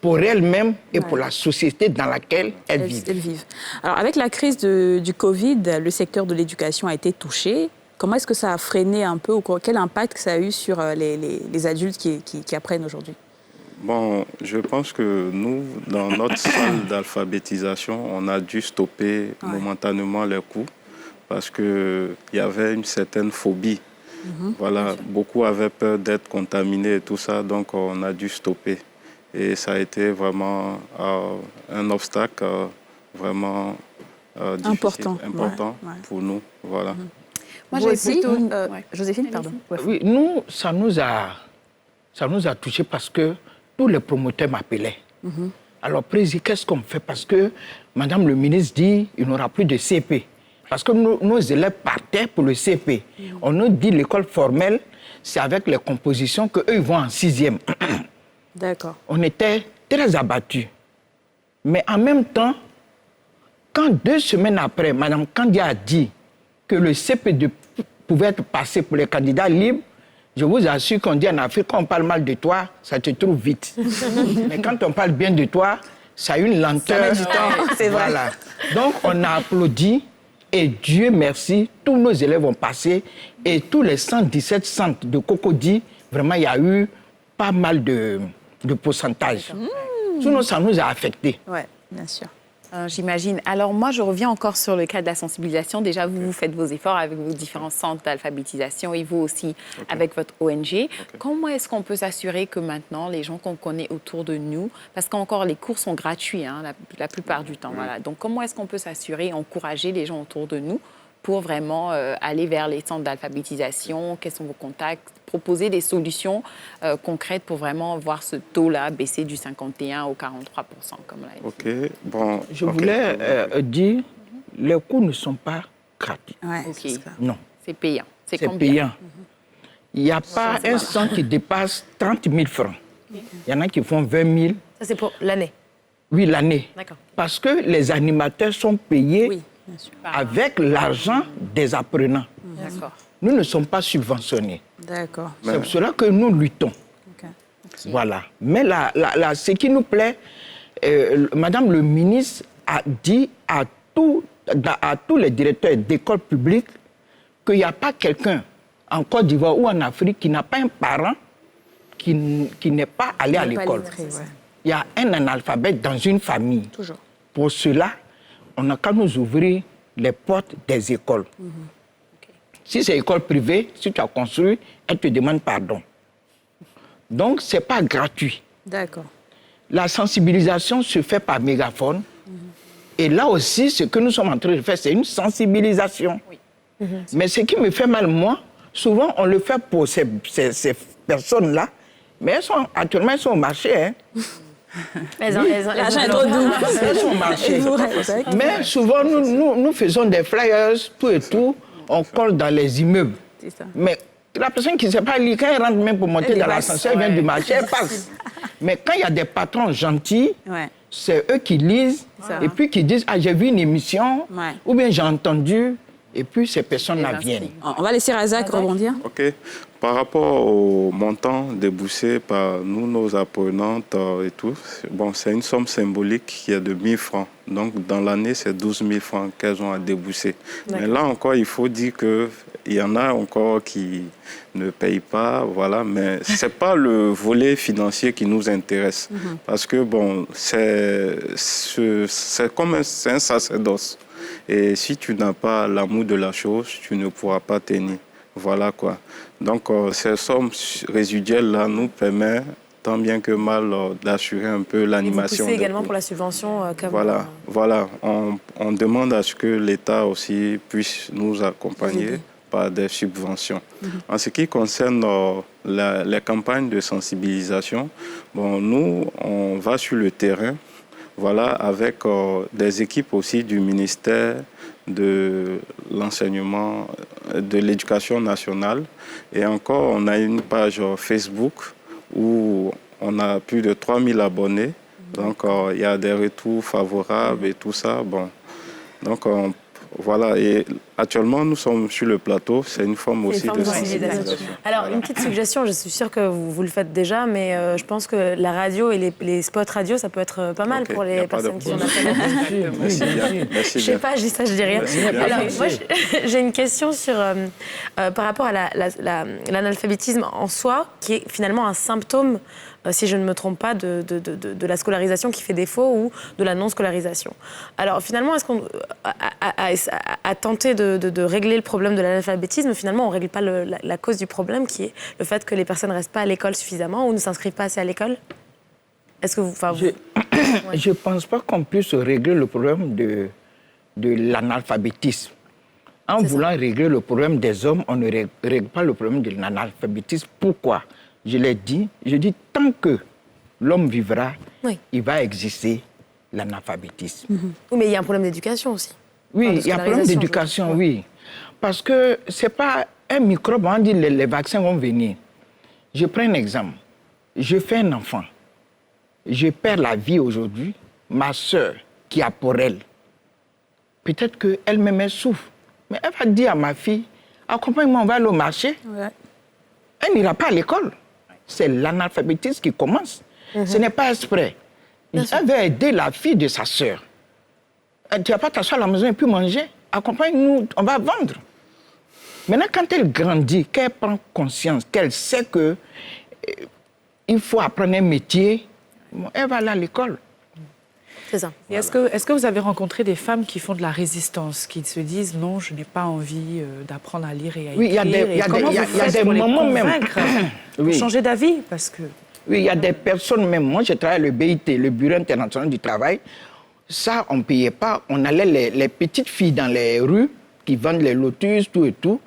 pour elles-mêmes et pour la société dans laquelle elles vivent. Alors, avec la crise du Covid, le secteur de l'éducation a été touché. Comment est-ce que ça a freiné un peu, ou quel impact ça a eu sur les adultes qui apprennent aujourd'hui? Bon, je pense que nous, dans notre salle d'alphabétisation, on a dû stopper momentanément les cours parce qu'il y avait une certaine phobie. Voilà, beaucoup avaient peur d'être contaminés et tout ça, donc on a dû stopper. Et ça a été vraiment un obstacle vraiment difficile, important pour nous. Voilà. Moi, j'ai aussi... Joséphine, pardon. Oui, nous, ça nous a touchés parce que tous les promoteurs m'appelaient. Alors, Président, qu'est-ce qu'on fait? Parce que Madame le ministre dit qu'il n'y aura plus de CP. Parce que nos élèves partaient pour le CP. On nous dit l'école formelle, c'est avec les compositions qu'eux, ils vont en 6e. D'accord. On était très abattus. Mais en même temps, quand 2 semaines après, Mme Kandia a dit que le CP pouvait être passé pour les candidats libres, je vous assure qu'on dit en Afrique, quand on parle mal de toi, ça te trouve vite. Mais quand on parle bien de toi, ça a une lenteur. Ça met du temps, c'est vrai. Voilà. Donc, on a applaudi. Et Dieu merci, tous nos élèves ont passé et tous les 117 centres de Cocody, vraiment, il y a eu pas mal de pourcentage. Sinon, ça nous a affectés. Oui, bien sûr. J'imagine. Alors moi, je reviens encore sur le cas de la sensibilisation. Déjà, vous faites vos efforts avec vos différents centres d'alphabétisation et vous aussi avec votre ONG. Comment est-ce qu'on peut s'assurer que maintenant, les gens qu'on connaît autour de nous, parce qu'encore les cours sont gratuits la plupart du temps, voilà. Donc comment est-ce qu'on peut s'assurer, encourager les gens autour de nous pour vraiment aller vers les centres d'alphabétisation? Quels sont vos contacts? Proposer des solutions concrètes pour vraiment voir ce taux-là baisser du 51 au 43%, comme l'a dit. OK. Bon, je voulais dire, les cours ne sont pas gratuits. Non. C'est payant. C'est payant. Il n'y a pas un centre qui dépasse 30 000 francs. Il y en a qui font 20 000. Ça, c'est pour l'année? Oui, l'année. D'accord. Parce que les animateurs sont payés avec l'argent des apprenants. D'accord. Nous ne sommes pas subventionnés. D'accord. C'est pour cela que nous luttons. Voilà. Mais ce qui nous plaît, Madame le ministre a dit à tous les directeurs d'écoles publiques qu'il n'y a pas quelqu'un en Côte d'Ivoire ou en Afrique qui n'a pas un parent qui n'est pas allé à l'école. Il y a un analphabète dans une famille. Toujours. Pour cela, on n'a qu'à nous ouvrir les portes des écoles. Si c'est école privée, si tu as construit, elle te demande pardon. Donc, ce n'est pas gratuit. D'accord. La sensibilisation se fait par mégaphone. Et là aussi, ce que nous sommes en train de faire, c'est une sensibilisation. Oui. Mais ce qui me fait mal, moi, souvent, on le fait pour ces personnes-là, mais actuellement, elles sont au marché. Hein. L'argent est trop doux. Elles sont au marché. Mais souvent, nous faisons des flyers, tout et tout, on colle dans les immeubles. Ça. Mais la personne qui ne sait pas lire, quand elle rentre même pour monter dans l'ascenseur, elle vient du marché, elle passe. Mais quand il y a des patrons gentils, c'est eux qui lisent et puis qui disent « Ah, j'ai vu une émission ou bien j'ai entendu » et puis ces personnes-là viennent. On va laisser Razak rebondir. OK. Par rapport au montant déboursé par nous, nos apprenantes et tout, bon, c'est une somme symbolique qui est de 1 000 francs. Donc, dans l'année, c'est 12 000 francs qu'elles ont à débourser. Mais là encore, il faut dire qu'il y en a encore qui ne payent pas, voilà. Mais ce n'est pas le volet financier qui nous intéresse. Parce que, bon, c'est comme un sacerdoce. Et si tu n'as pas l'amour de la chose, tu ne pourras pas tenir. Voilà quoi. Donc, ces sommes résiduelles-là nous permettent, tant bien que mal, d'assurer un peu l'animation. Et vous poussez également pour la subvention Voilà. On demande à ce que l'État aussi puisse nous accompagner par des subventions. En ce qui concerne les campagnes de sensibilisation, bon, nous, on va sur le terrain. Voilà, avec des équipes aussi du ministère de l'enseignement, de l'éducation nationale. Et encore, on a une page Facebook où on a plus de 3000 abonnés. Donc, il y a des retours favorables et tout ça. Bon, donc, voilà. Et actuellement, nous sommes sur le plateau. C'est une forme aussi de sensibilisation. Alors, une petite suggestion, je suis sûre que vous le faites déjà, mais je pense que la radio et les spots radio, ça peut être pas mal pour les personnes qui sont dans Merci bien. Je sais pas, je dis ça, je dis rien. Alors, moi, j'ai une question sur, par rapport à l'analphabétisme en soi, qui est finalement un symptôme, si je ne me trompe pas, de la scolarisation qui fait défaut ou de la non-scolarisation. Alors, finalement, est-ce qu'on a tenté de régler le problème de l'analphabétisme, finalement, on ne règle pas la cause du problème, qui est le fait que les personnes ne restent pas à l'école suffisamment ou ne s'inscrivent pas assez à l'école? Est-ce que vous... Je ne pense pas qu'on puisse régler le problème de l'analphabétisme. En voulant régler le problème des hommes, on ne règle pas le problème de l'analphabétisme. Pourquoi? Je l'ai dit, tant que l'homme vivra, il va exister l'analphabétisme. Oui, mais il y a un problème d'éducation aussi. Oui, il y a un problème d'éducation, oui. Parce que ce n'est pas un microbe, on dit les vaccins vont venir. Je prends un exemple. Je fais un enfant. Je perds la vie aujourd'hui. Ma sœur, qui a pour elle, peut-être qu'elle-même souffre. Mais elle va dire à ma fille, accompagne-moi, on va aller au marché. Elle n'ira pas à l'école. C'est l'analphabétisme qui commence. Ce n'est pas exprès. Elle veut aider la fille de sa sœur. Tu ne vas pas t'asseoir à la maison et puis manger. Accompagne-nous, on va vendre. Maintenant, quand elle grandit, qu'elle prend conscience, qu'elle sait qu'il faut apprendre un métier, elle va aller à l'école. C'est ça. Et est-ce que vous avez rencontré des femmes qui font de la résistance, qui se disent non, je n'ai pas envie d'apprendre à lire et à écrire? Oui, il y a des moments même. Pour changer d'avis, parce que... Oui, il y a des personnes même. Moi, je travaille à le BIT, le Bureau international du travail. Ça, on ne payait pas. On allait les petites filles dans les rues qui vendent les lotus, tout et tout.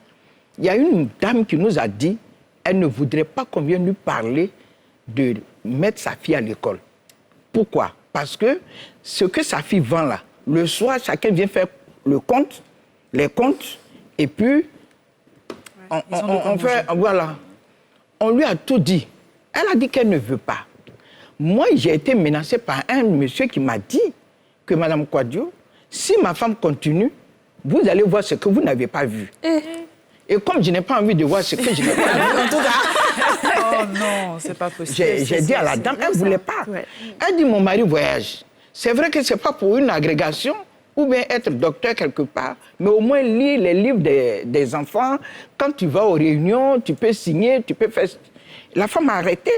Il y a une dame qui nous a dit, elle ne voudrait pas qu'on vienne lui parler de mettre sa fille à l'école. Pourquoi? Parce que ce que sa fille vend là, le soir, chacun vient faire les comptes, et puis on fait, voilà. On lui a tout dit. Elle a dit qu'elle ne veut pas. Moi, j'ai été menacée par un monsieur qui m'a dit que Madame Kouadio, si ma femme continue, vous allez voir ce que vous n'avez pas vu. Et comme je n'ai pas envie de voir ce que je n'ai pas vu, en tout cas... Oh non, c'est pas possible. J'ai dit à la dame, elle ne voulait pas. Elle dit, mon mari voyage. C'est vrai que ce n'est pas pour une agrégation ou bien être docteur quelque part, mais au moins lire les livres des enfants. Quand tu vas aux réunions, tu peux signer, tu peux faire... La femme a arrêté.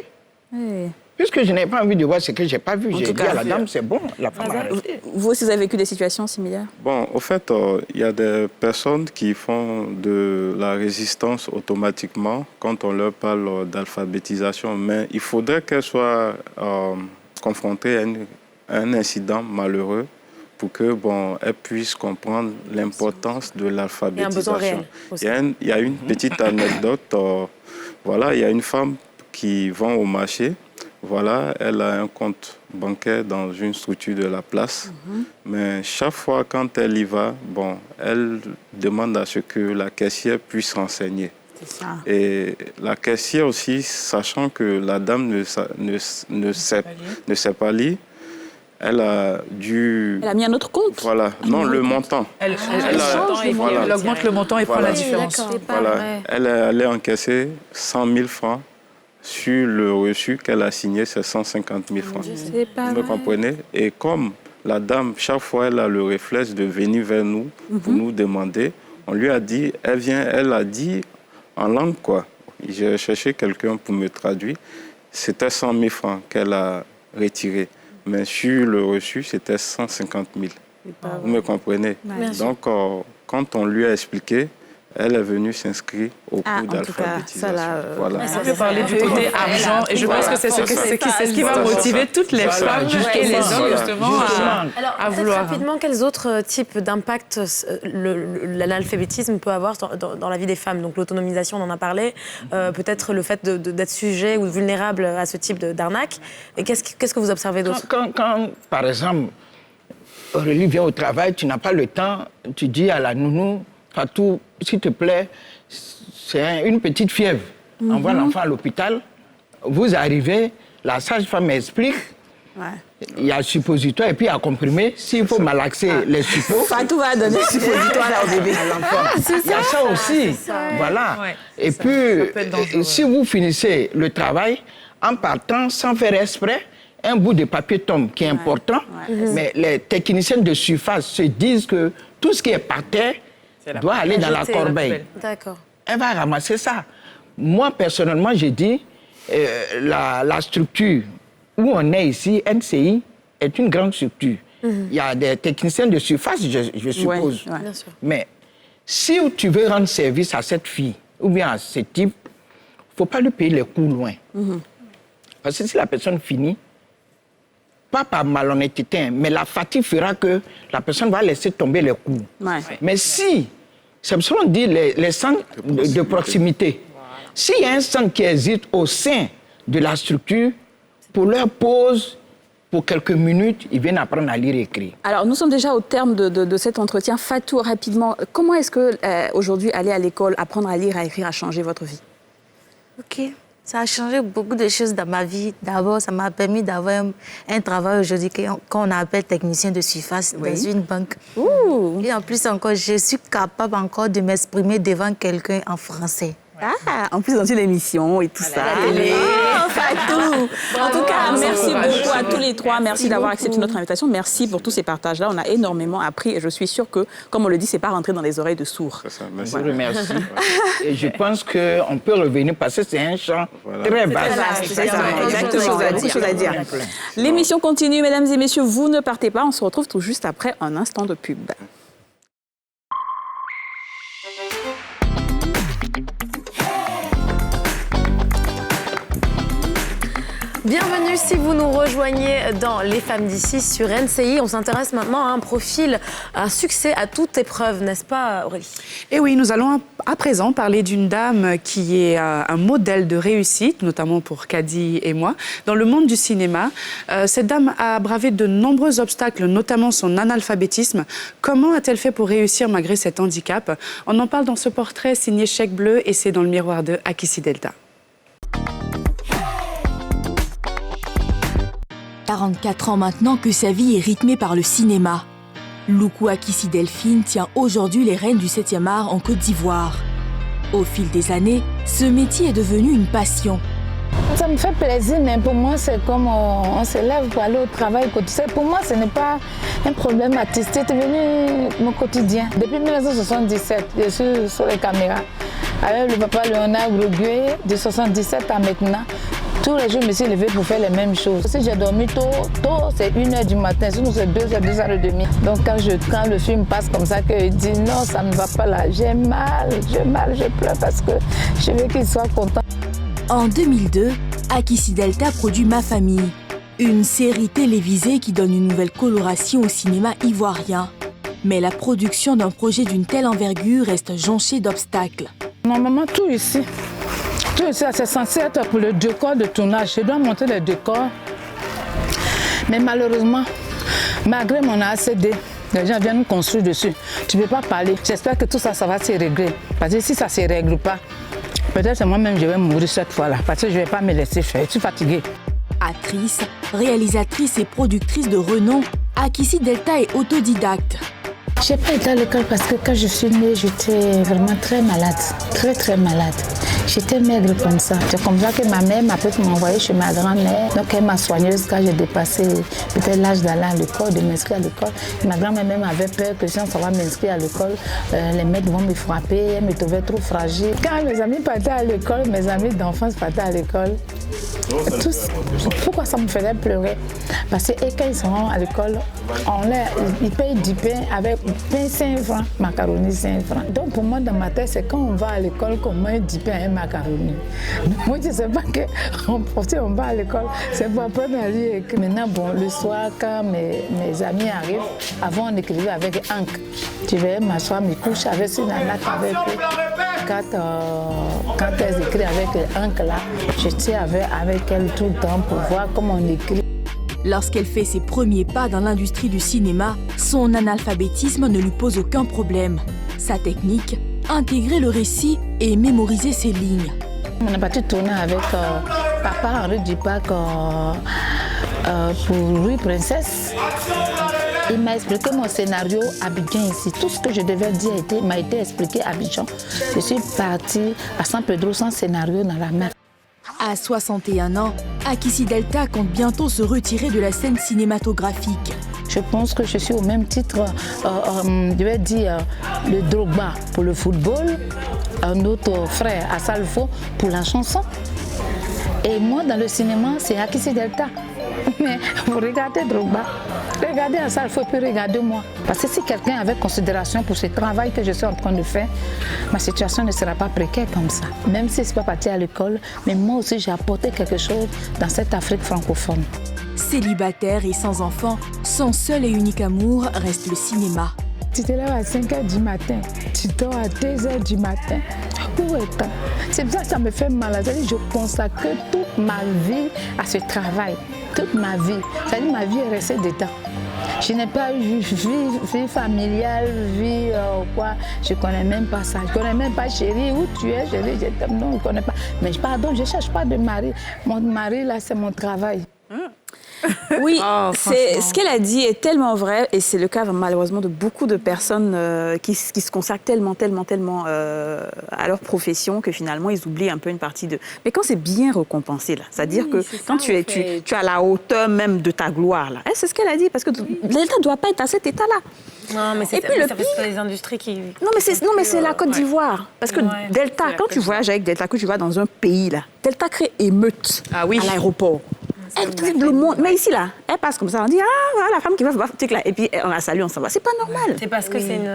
Puisque je n'ai pas envie de voir ce que je n'ai pas vu, j'ai dit à la dame, c'est bon, la femme a arrêté. Vous aussi, vous avez vécu des situations similaires? Bon, au fait, il y a des personnes qui font de la résistance automatiquement quand on leur parle d'alphabétisation, mais il faudrait qu'elles soient confrontées à un incident malheureux pour que elles puissent comprendre l'importance de l'alphabétisation. Il y a une petite anecdote. Voilà, il y a une femme qui vend au marché. Voilà, elle a un compte bancaire dans une structure de la place. Mais chaque fois quand elle y va, elle demande à ce que la caissière puisse renseigner. Et la caissière aussi, sachant que la dame ne sait pas lire, elle a dû... Elle a mis un autre compte? Voilà, non, le montant. Elle augmente le montant et prend la différence. Voilà, elle est allée encaisser 100 000 francs sur le reçu qu'elle a signé, c'est 150 000 francs. Vous me comprenez? Et comme la dame, chaque fois, elle a le réflexe de venir vers nous pour nous demander, on lui a dit, elle a dit en langue quoi. J'ai cherché quelqu'un pour me traduire. C'était 100 000 francs qu'elle a retiré. Mais sur le reçu, c'était 150 000. Vous me comprenez? Donc, quand on lui a expliqué, elle est venue s'inscrire au cours d'alphabétisation. Voilà. On peut parler du côté argent, et je pense que c'est ce qui va motiver toutes les femmes et les hommes justement à vouloir. Rapidement, quels autres types d'impact l'analphabétisme peut avoir dans la vie des femmes? Donc l'autonomisation, on en a parlé, peut-être le fait d'être sujet ou vulnérable à ce type d'arnaque. Et qu'est-ce que vous observez d'autre? Quand, par exemple, Aurélie vient au travail, tu n'as pas le temps, tu dis à la nounou, Fatou, s'il te plaît, c'est une petite fièvre. Envoie l'enfant à l'hôpital. Vous arrivez, la sage-femme explique. Il y a suppositoire et puis il y a comprimé. S'il faut malaxer les suppos... Fatou va donner le suppositoire au bébé. Il y a ça aussi. Voilà. Et puis, si vous finissez le travail, en partant, sans faire exprès, un bout de papier tombe qui est important, mais les techniciens de surface se disent que tout ce qui est par terre doit aller dans la corbeille. D'accord. Elle va ramasser ça. Moi, personnellement, j'ai dit, la structure où on est ici, NCI, est une grande structure. Il y a des techniciens de surface, je suppose. Bien sûr. Mais si tu veux rendre service à cette fille, ou bien à ce type, il ne faut pas lui payer les coûts loin. Parce que si la personne finit, pas par malhonnêteté, mais la fatigue fera que la personne va laisser tomber les coups. Mais si, c'est pour ça qu'on dit les centres de proximité. S'il y a un centre qui existe au sein de la structure, pour leur pause, pour quelques minutes, ils viennent apprendre à lire et écrire. Alors, nous sommes déjà au terme de cet entretien. Fatou, rapidement, comment est-ce que, aujourd'hui, aller à l'école, apprendre à lire, à écrire, a changé votre vie? Ok. Ça a changé beaucoup de choses dans ma vie. D'abord, ça m'a permis d'avoir un travail aujourd'hui qu'on appelle technicien de surface dans une banque. Et en plus encore, je suis capable encore de m'exprimer devant quelqu'un en français. En plus dans une émission et tout ça. Fatou. En tout cas, merci beaucoup à tous les trois. Merci d'avoir accepté notre invitation. Merci pour tous ces partages-là. On a énormément appris et je suis sûre que, comme on le dit, c'est pas rentré dans les oreilles de sourds. C'est ça, merci. Je vous remercie. Et je pense qu'on peut revenir parce que c'est un champ très vaste. Exactement, beaucoup de choses à dire. L'émission continue, mesdames et messieurs. Vous ne partez pas. On se retrouve tout juste après un instant de pub. Bienvenue si vous nous rejoignez dans Les Femmes d'ici sur NCI. On s'intéresse maintenant à un profil, un succès à toute épreuve, n'est-ce pas Aurélie? Et oui, nous allons à présent parler d'une dame qui est un modèle de réussite, notamment pour Kadi et moi, dans le monde du cinéma. Cette dame a bravé de nombreux obstacles, notamment son analphabétisme. Comment a-t-elle fait pour réussir malgré cet handicap? On en parle dans ce portrait signé Chèque Bleu et c'est dans le miroir de Akissi Delta. 44 ans maintenant que sa vie est rythmée par le cinéma. Loukou Akissi Delphine tient aujourd'hui les rênes du 7e art en Côte d'Ivoire. Au fil des années, ce métier est devenu une passion. Ça me fait plaisir, mais pour moi, c'est comme on se lève pour aller au travail quotidien. Pour moi, ce n'est pas un problème artistique, c'est devenu mon quotidien. Depuis 1977, je suis sur les caméras. Avec le papa Léonard Grogué, de 1977 à maintenant, tous les jours, je me suis levée pour faire les mêmes choses. Si j'ai dormi tôt, c'est 1h du matin, sinon c'est 2h, 2h30. Donc quand le film passe comme ça, qu'il dit non, ça ne va pas là, j'ai mal, je pleure parce que je veux qu'il soit content. En 2002, Akissi Delta produit Ma Famille, une série télévisée qui donne une nouvelle coloration au cinéma ivoirien. Mais la production d'un projet d'une telle envergure reste jonchée d'obstacles. Normalement, tout ici, c'est censé être pour le décor de tournage. Je dois monter le décor. Mais malheureusement, malgré mon ACD, les gens viennent construire dessus. Tu ne peux pas parler. J'espère que tout ça, ça va se régler. Parce que si ça ne se règle pas, peut-être moi-même, je vais mourir cette fois-là. Parce que je ne vais pas me laisser faire. Je suis fatiguée. Actrice, réalisatrice et productrice de renom, Akissi Delta est autodidacte. Je n'ai pas été à l'école parce que quand je suis née, j'étais vraiment très malade. Très malade. J'étais maigre comme ça. C'est comme ça que ma mère m'a peut-être m'envoyer chez ma grand-mère. Donc elle m'a soignée jusqu'à j'ai dépassé peut-être l'âge d'aller à l'école, de m'inscrire à l'école. Ma grand-mère même avait peur que si on va m'inscrire à l'école, les maîtres vont me frapper. Elle me trouvait trop fragile. Quand mes amis partaient à l'école, mes amis d'enfance partaient à l'école. Pourquoi ça me faisait pleurer? Parce que quand ils sont à l'école, ils payent du pain avec pain 5 francs, macaroni 5 francs. Donc pour moi, dans ma tête, c'est quand on va à l'école qu'on mange du pain et macaroni. Moi, je ne sais pas qu'on va à l'école, c'est pour apprendre à lire. Maintenant, bon, le soir, quand mes amis arrivent, avant on écrivait avec encre. Je vais m'asseoir, me coucher avec une nana avec eux. Quand elles écrivent avec encre là, je tiens avec elle tout le temps pour voir comment on écrit. Lorsqu'elle fait ses premiers pas dans l'industrie du cinéma, son analphabétisme ne lui pose aucun problème. Sa technique, intégrer le récit et mémoriser ses lignes. On est parti tourner avec papa Henri Dupac pour Louis Princesse. Il m'a expliqué mon scénario à Abidjan ici. Tout ce que je devais dire m'a été expliqué à Abidjan. Je suis partie à San Pedro sans scénario dans la mer. À 61 ans, Akissi Delta compte bientôt se retirer de la scène cinématographique. Je pense que je suis au même titre, je vais dire, le Drogba pour le football, un autre frère, Assalfo, pour la chanson. Et moi, dans le cinéma, c'est Akissi Delta. Mais vous regardez Drogba, regardez Assalfo, puis regardez-moi. Parce que si quelqu'un avait considération pour ce travail que je suis en train de faire, ma situation ne sera pas précaire comme ça. Même si je ne suis pas partie à l'école, mais moi aussi, j'ai apporté quelque chose dans cette Afrique francophone. Célibataire et sans enfant, son seul et unique amour reste le cinéma. Tu te lèves à 5h du matin, tu dors à 2h du matin. Où est-on? C'est pour ça que ça me fait mal. Je consacre toute ma vie à ce travail. Toute ma vie. C'est-à-dire ma vie est restée dedans. Je n'ai pas eu vie familiale, vie quoi. Je ne connais même pas ça. Je ne connais même pas chérie. Où tu es, chérie? Je t'aime. Non, je ne connais pas. Mais pardon, je ne cherche pas de mari. Mon mari, là, c'est mon travail. Oui, ce qu'elle a dit est tellement vrai, et c'est le cas malheureusement de beaucoup de personnes qui se consacrent tellement à leur profession que finalement ils oublient un peu une partie de... Mais quand c'est bien récompensé, là, c'est-à-dire que quand tu es à la hauteur même de ta gloire, là, c'est ce qu'elle a dit, parce que l'État ne doit pas être à cet état-là. Non, mais c'est les industries qui... Non, mais c'est la Côte d'Ivoire. Parce que Delta, quand tu voyages avec Delta, que tu vas dans un pays, là, Delta crée émeute à l'aéroport. Le monde, mais ici, là, elle passe comme ça, on dit, ah, voilà la femme qui va là. Et puis on la salue, on s'en va. C'est pas normal. C'est parce que c'est une...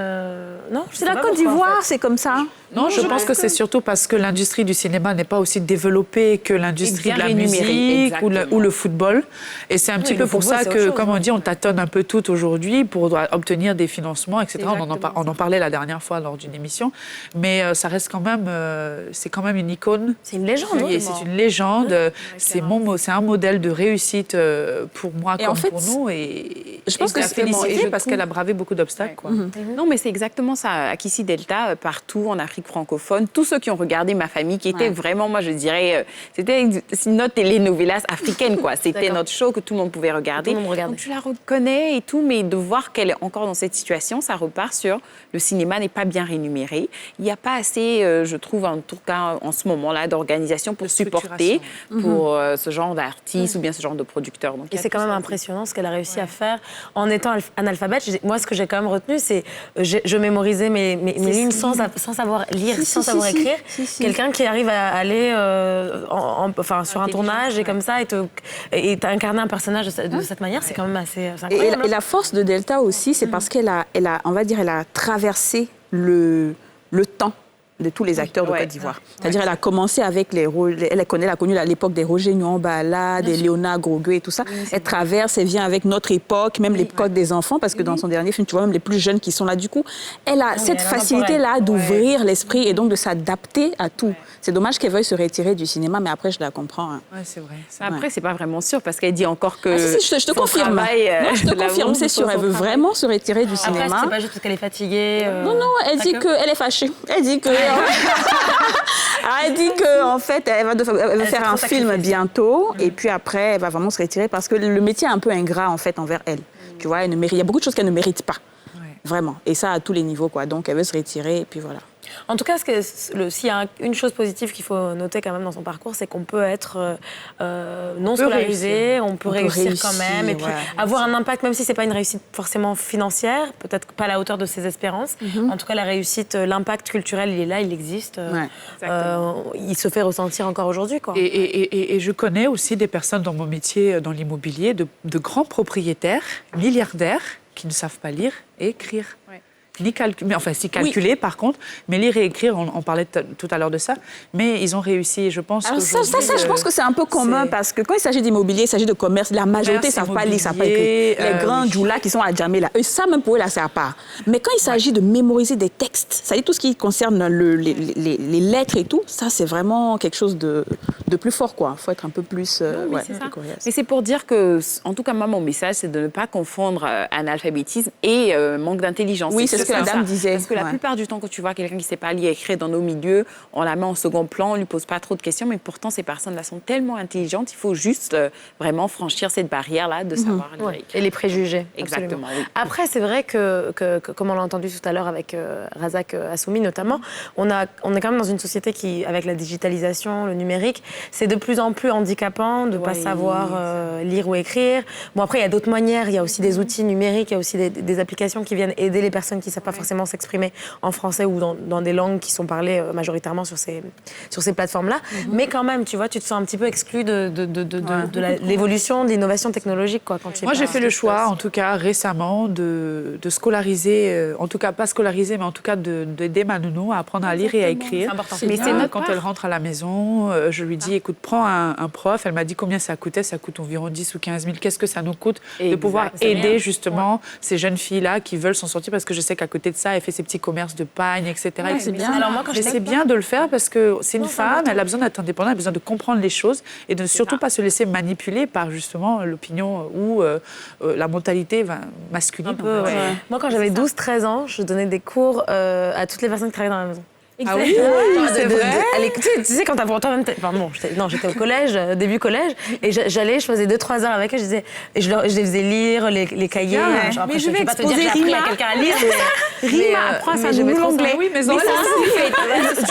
Non, c'est la Côte d'Ivoire, c'est comme ça. Non, je pense que c'est surtout parce que l'industrie du cinéma n'est pas aussi développée que l'industrie de la musique ou le football. Et c'est un petit peu pour ça que, comme on dit, on tâtonne un peu tout aujourd'hui pour obtenir des financements, etc. On en parlait la dernière fois lors d'une émission. Mais ça reste quand même... c'est quand même une icône. C'est une légende. C'est une légende. C'est un modèle de réussite pour moi Et comme en fait, pour nous. Et je pense que c'est féliciter parce qu'elle a bravé beaucoup d'obstacles. quoi. Non, mais c'est exactement ça. Akissi Delta, partout en Afrique francophone, tous ceux qui ont regardé Ma famille, qui était vraiment, moi je dirais, c'était notre telenovelas africaine, quoi. C'était notre show que tout le monde pouvait regarder. Tout le monde regardait. Donc tu la reconnais et tout, mais de voir qu'elle est encore dans cette situation, ça repart sur le cinéma n'est pas bien rémunéré. Il n'y a pas assez, je trouve, en tout cas en ce moment-là, d'organisation pour supporter pour ce genre d'artistes ou bien ce genre de producteurs. Donc, et c'est quand même impressionnant ce qu'elle a réussi à faire en étant analphabète. Moi, ce que j'ai quand même retenu, c'est je mémorisais mes lignes sans savoir lire, sans savoir écrire. Quelqu'un qui arrive à aller sur un tournage et comme ça et incarner un personnage de cette manière, c'est quand même assez incroyable. Et la force de Delta aussi, c'est parce qu'elle a, on va dire, elle a traversé le temps de tous les acteurs de Côte d'Ivoire. C'est-à-dire, elle a commencé avec elle a connu l'époque des Roger Nyambala, des Léonard Grogueux et tout ça. Elle traverse, elle vient avec notre époque, même l'époque des enfants, parce que dans son dernier film, tu vois même les plus jeunes qui sont là. Du coup, elle a cette facilité-là d'ouvrir l'esprit et donc de s'adapter à tout. C'est dommage qu'elle veuille se retirer du cinéma, mais après, je la comprends. Oui, c'est vrai. Après, c'est pas vraiment sûr, parce qu'elle dit encore que... je te confirme. Non, je te confirme, c'est sûr. Elle veut vraiment se retirer du cinéma. Après, c'est pas juste parce qu'elle est fatiguée. Non, elle dit qu'elle est fâchée. Elle dit que... Elle dit qu'en fait, elle va faire un film bientôt et puis après, elle va vraiment se retirer parce que le métier est un peu ingrat en fait envers elle. Tu vois, il y a beaucoup de choses qu'elle ne mérite pas. Vraiment. Et ça à tous les niveaux, quoi. Donc, elle veut se retirer et puis voilà. En tout cas, s'il y a une chose positive qu'il faut noter quand même dans son parcours, c'est qu'on peut être non scolarisé, on peut réussir quand même, et puis avoir un impact, même si c'est pas une réussite forcément financière, peut-être pas à la hauteur de ses espérances. En tout cas, la réussite, l'impact culturel, il est là, il existe. Il se fait ressentir encore aujourd'hui, quoi. Et je connais aussi des personnes dans mon métier, dans l'immobilier, de grands propriétaires, milliardaires, qui ne savent pas lire et écrire. Ni calculer, enfin si calculer par contre, mais lire et écrire, on parlait tout à l'heure de ça, mais ils ont réussi, je pense. Alors ça, je pense que c'est un peu commun parce que quand il s'agit d'immobilier, il s'agit de commerce, la majorité ne savent pas lire, ne savent pas écrire. Les grands djoulas qui sont à Djamé, là, eux, ça même pour eux, là, c'est à part. Mais quand il s'agit de mémoriser des textes, c'est-à-dire tout ce qui concerne les lettres et tout, ça c'est vraiment quelque chose de plus fort, quoi. Il faut être un peu plus... c'est ça. Mais c'est pour dire que, en tout cas, moi, mon message, c'est de ne pas confondre analphabétisme et manque d'intelligence. Oui, c'est ce que la dame disait. Parce que la plupart du temps, quand tu vois quelqu'un qui ne sait pas lire et écrire dans nos milieux, on la met en second plan, on ne lui pose pas trop de questions, mais pourtant, ces personnes-là sont tellement intelligentes, il faut juste vraiment franchir cette barrière-là de savoir lire. Et les préjugés. Exactement. Oui. Après, c'est vrai que, comme on l'a entendu tout à l'heure avec Razak Assoumi notamment, on est quand même dans une société qui, avec la digitalisation, le numérique, c'est de plus en plus handicapant de ne pas savoir lire ou écrire. Bon, après, il y a d'autres manières, il y a aussi des outils numériques, il y a aussi des applications qui viennent aider les personnes qui ne savent pas forcément s'exprimer en français ou dans des langues qui sont parlées majoritairement sur ces plateformes-là. Mais quand même, tu vois, tu te sens un petit peu exclu de l'évolution, de l'innovation technologique, quoi. Moi, j'ai fait le choix, en tout cas récemment, de scolariser, en tout cas pas scolariser, mais en tout cas d'aider ma nounou à apprendre à lire et à écrire. Mais c'est notre quand elle rentre à la maison, je lui dis, écoute, prends un prof. Elle m'a dit combien ça coûtait. Ça coûte environ 10 ou 15 000. Qu'est-ce que ça nous coûte de pouvoir aider justement ces jeunes filles-là qui veulent s'en sortir, parce que je sais qu'à côté de ça, elle fait ses petits commerces de pagne, etc. C'est bien. Alors moi, c'est bien de le faire parce que c'est une femme, elle a besoin d'être indépendante, elle a besoin de comprendre les choses et de ne surtout pas se laisser manipuler par justement l'opinion ou la mentalité masculine. Moi, quand j'avais 12-13 ans, je donnais des cours à toutes les personnes qui travaillaient dans la maison. Ah oui, c'est vrai. Tu sais, quand t'as pour toi-même... j'étais au collège, début collège, et j'allais, je faisais 2-3 heures avec eux, je les faisais lire les cahiers. Mais je vais pas te dire que j'ai appris à quelqu'un à lire. Rima apprend ça, nous l'anglais. Oui, mais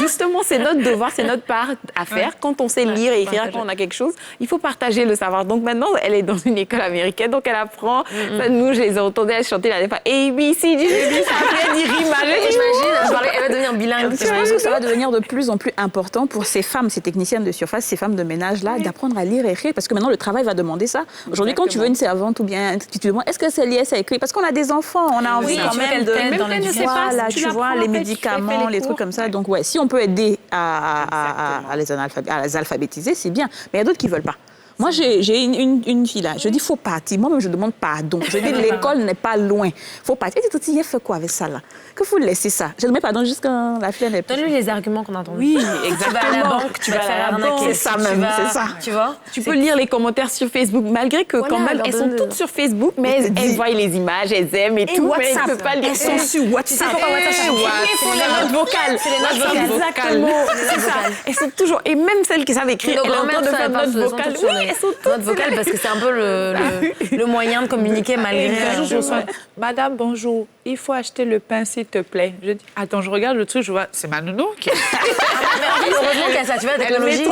justement, c'est notre devoir, c'est notre part à faire. Quand on sait lire et écrire, quand on a quelque chose, il faut partager le savoir. Donc maintenant, elle est dans une école américaine, donc elle apprend. Nous, je les ai entendus chanter la fois ABC, ça après dit Rima. J'imagine, elle va devenir bilingue. Je pense que ça va devenir de plus en plus important pour ces femmes, ces techniciennes de surface, ces femmes de ménage-là, d'apprendre à lire et écrire, parce que maintenant, le travail va demander ça. Aujourd'hui, quand tu veux une servante ou bien tu te demandes, est-ce que c'est lié, ça écrit? Parce qu'on a des enfants, on a envie quand même de... Même qu'elle ne sait pas, tu vois, les médicaments, les trucs comme ça. Donc, si on peut aider à les alphabétiser, c'est bien. Mais il y a d'autres qui ne veulent pas. Moi, j'ai une fille là. Je dis, il faut partir. Moi-même, je demande pardon. Je dis, l'école n'est pas loin. Il faut partir. Elle dit, il fait quoi avec ça là? Que vous laissez ça? Je demande pardon jusqu'à la fille n'est pas. Donne-lui les arguments qu'on a entendus. Oui, exactement. Tu vas à la banque, tu vas te faire arnaquer. C'est ça même, c'est ça. Tu vois? Tu peux lire les commentaires sur Facebook, malgré que quand même, elles sont toutes sur Facebook, mais elles voient les images, elles aiment et tout, mais elles ne peuvent pas lire. Elles sont sur WhatsApp. Tu sais pourquoi WhatsApp? C'est les notes vocales. C'est les notes vocales. Exactement. C'est ça. Elles sont toujours... Et même celles qui savent écrire, elles ont le temps de faire notes vocales. Oui, elles sont toutes notes vocales parce que c'est un peu le moyen de communiquer malgré... Madame, bonjour. Il faut acheter le pain, s'il te plaît. Je dis, attends, je regarde le truc, je vois, c'est ma nounou qui... Heureusement qu'il y a ça, tu vois, la technologie.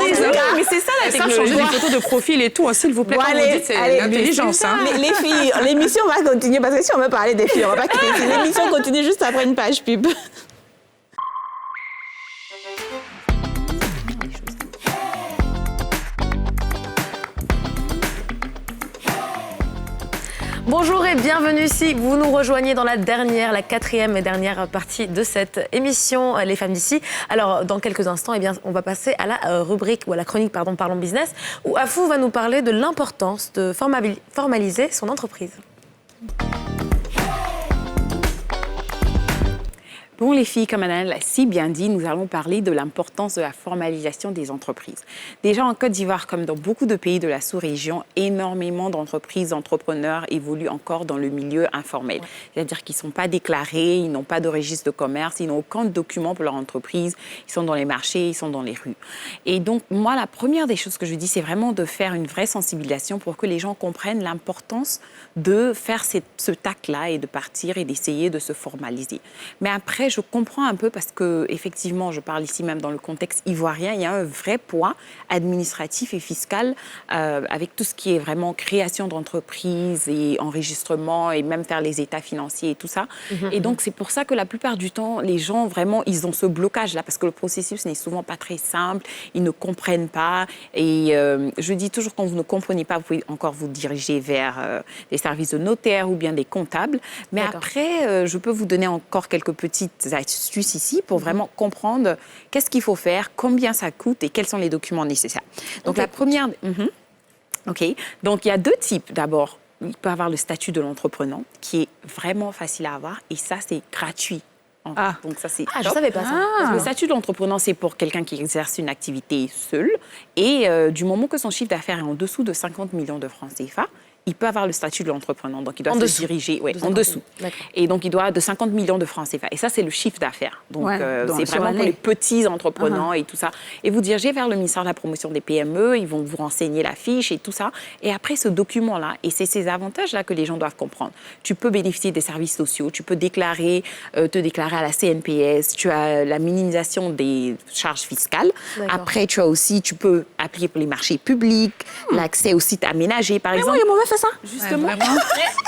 Mais c'est ça la technologie. J'ai des photos de profil et tout, s'il vous plaît. Quand vous dites, c'est l'intelligence. Les filles, l'émission va continuer parce que si on veut parler des filles, on va pas quitter. L'émission continue juste après une page pub. Bonjour et bienvenue si vous nous rejoignez dans la 4e et dernière partie de cette émission Les Femmes d'ici. Alors dans quelques instants, eh bien, on va passer à la rubrique ou à la chronique Parlons Business où Afou va nous parler de l'importance de formaliser son entreprise. Bon, les filles, comme Anna l'a si bien dit, nous allons parler de l'importance de la formalisation des entreprises. Déjà, en Côte d'Ivoire, comme dans beaucoup de pays de la sous-région, énormément d'entreprises, d'entrepreneurs évoluent encore dans le milieu informel. C'est-à-dire qu'ils ne sont pas déclarés, ils n'ont pas de registre de commerce, ils n'ont aucun document pour leur entreprise, ils sont dans les marchés, ils sont dans les rues. Et donc, moi, la première des choses que je dis, c'est vraiment de faire une vraie sensibilisation pour que les gens comprennent l'importance de faire ce tact-là et de partir et d'essayer de se formaliser. Mais après, je comprends un peu parce que effectivement, je parle ici même dans le contexte ivoirien, il y a un vrai poids administratif et fiscal avec tout ce qui est vraiment création d'entreprise et enregistrement et même faire les états financiers et tout ça. Et donc, c'est pour ça que la plupart du temps, les gens vraiment, ils ont ce blocage-là parce que le processus n'est souvent pas très simple, ils ne comprennent pas. Et je dis toujours, quand vous ne comprenez pas, vous pouvez encore vous diriger vers des services de notaire ou bien des comptables. Mais après, je peux vous donner encore quelques petites astuces ici pour vraiment comprendre qu'est-ce qu'il faut faire, combien ça coûte et quels sont les documents nécessaires. Donc, la première... OK. Donc, il y a deux types. D'abord, il peut avoir le statut de l'entrepreneur qui est vraiment facile à avoir et ça, c'est gratuit. Donc ça, c'est je ne savais pas ça. Parce que le statut de l'entrepreneur, c'est pour quelqu'un qui exerce une activité seul et du moment que son chiffre d'affaires est en dessous de 50 millions de francs CFA, il peut avoir le statut de l'entrepreneur. Donc, il doit se diriger en dessous. Et donc, il doit avoir de 50 millions de francs CFA. Et ça, c'est le chiffre d'affaires. Donc, c'est vraiment pour les petits entrepreneurs et tout ça. Et vous dirigez vers le ministère de la promotion des PME. Ils vont vous renseigner la fiche et tout ça. Et après, ce document-là, et c'est ces avantages-là que les gens doivent comprendre. Tu peux bénéficier des services sociaux. Tu peux te déclarer à la CNPS. Tu as la minimisation des charges fiscales. Après, tu peux appliquer pour les marchés publics, l'accès aux sites aménagés, par exemple. Oui, fait ça. Justement.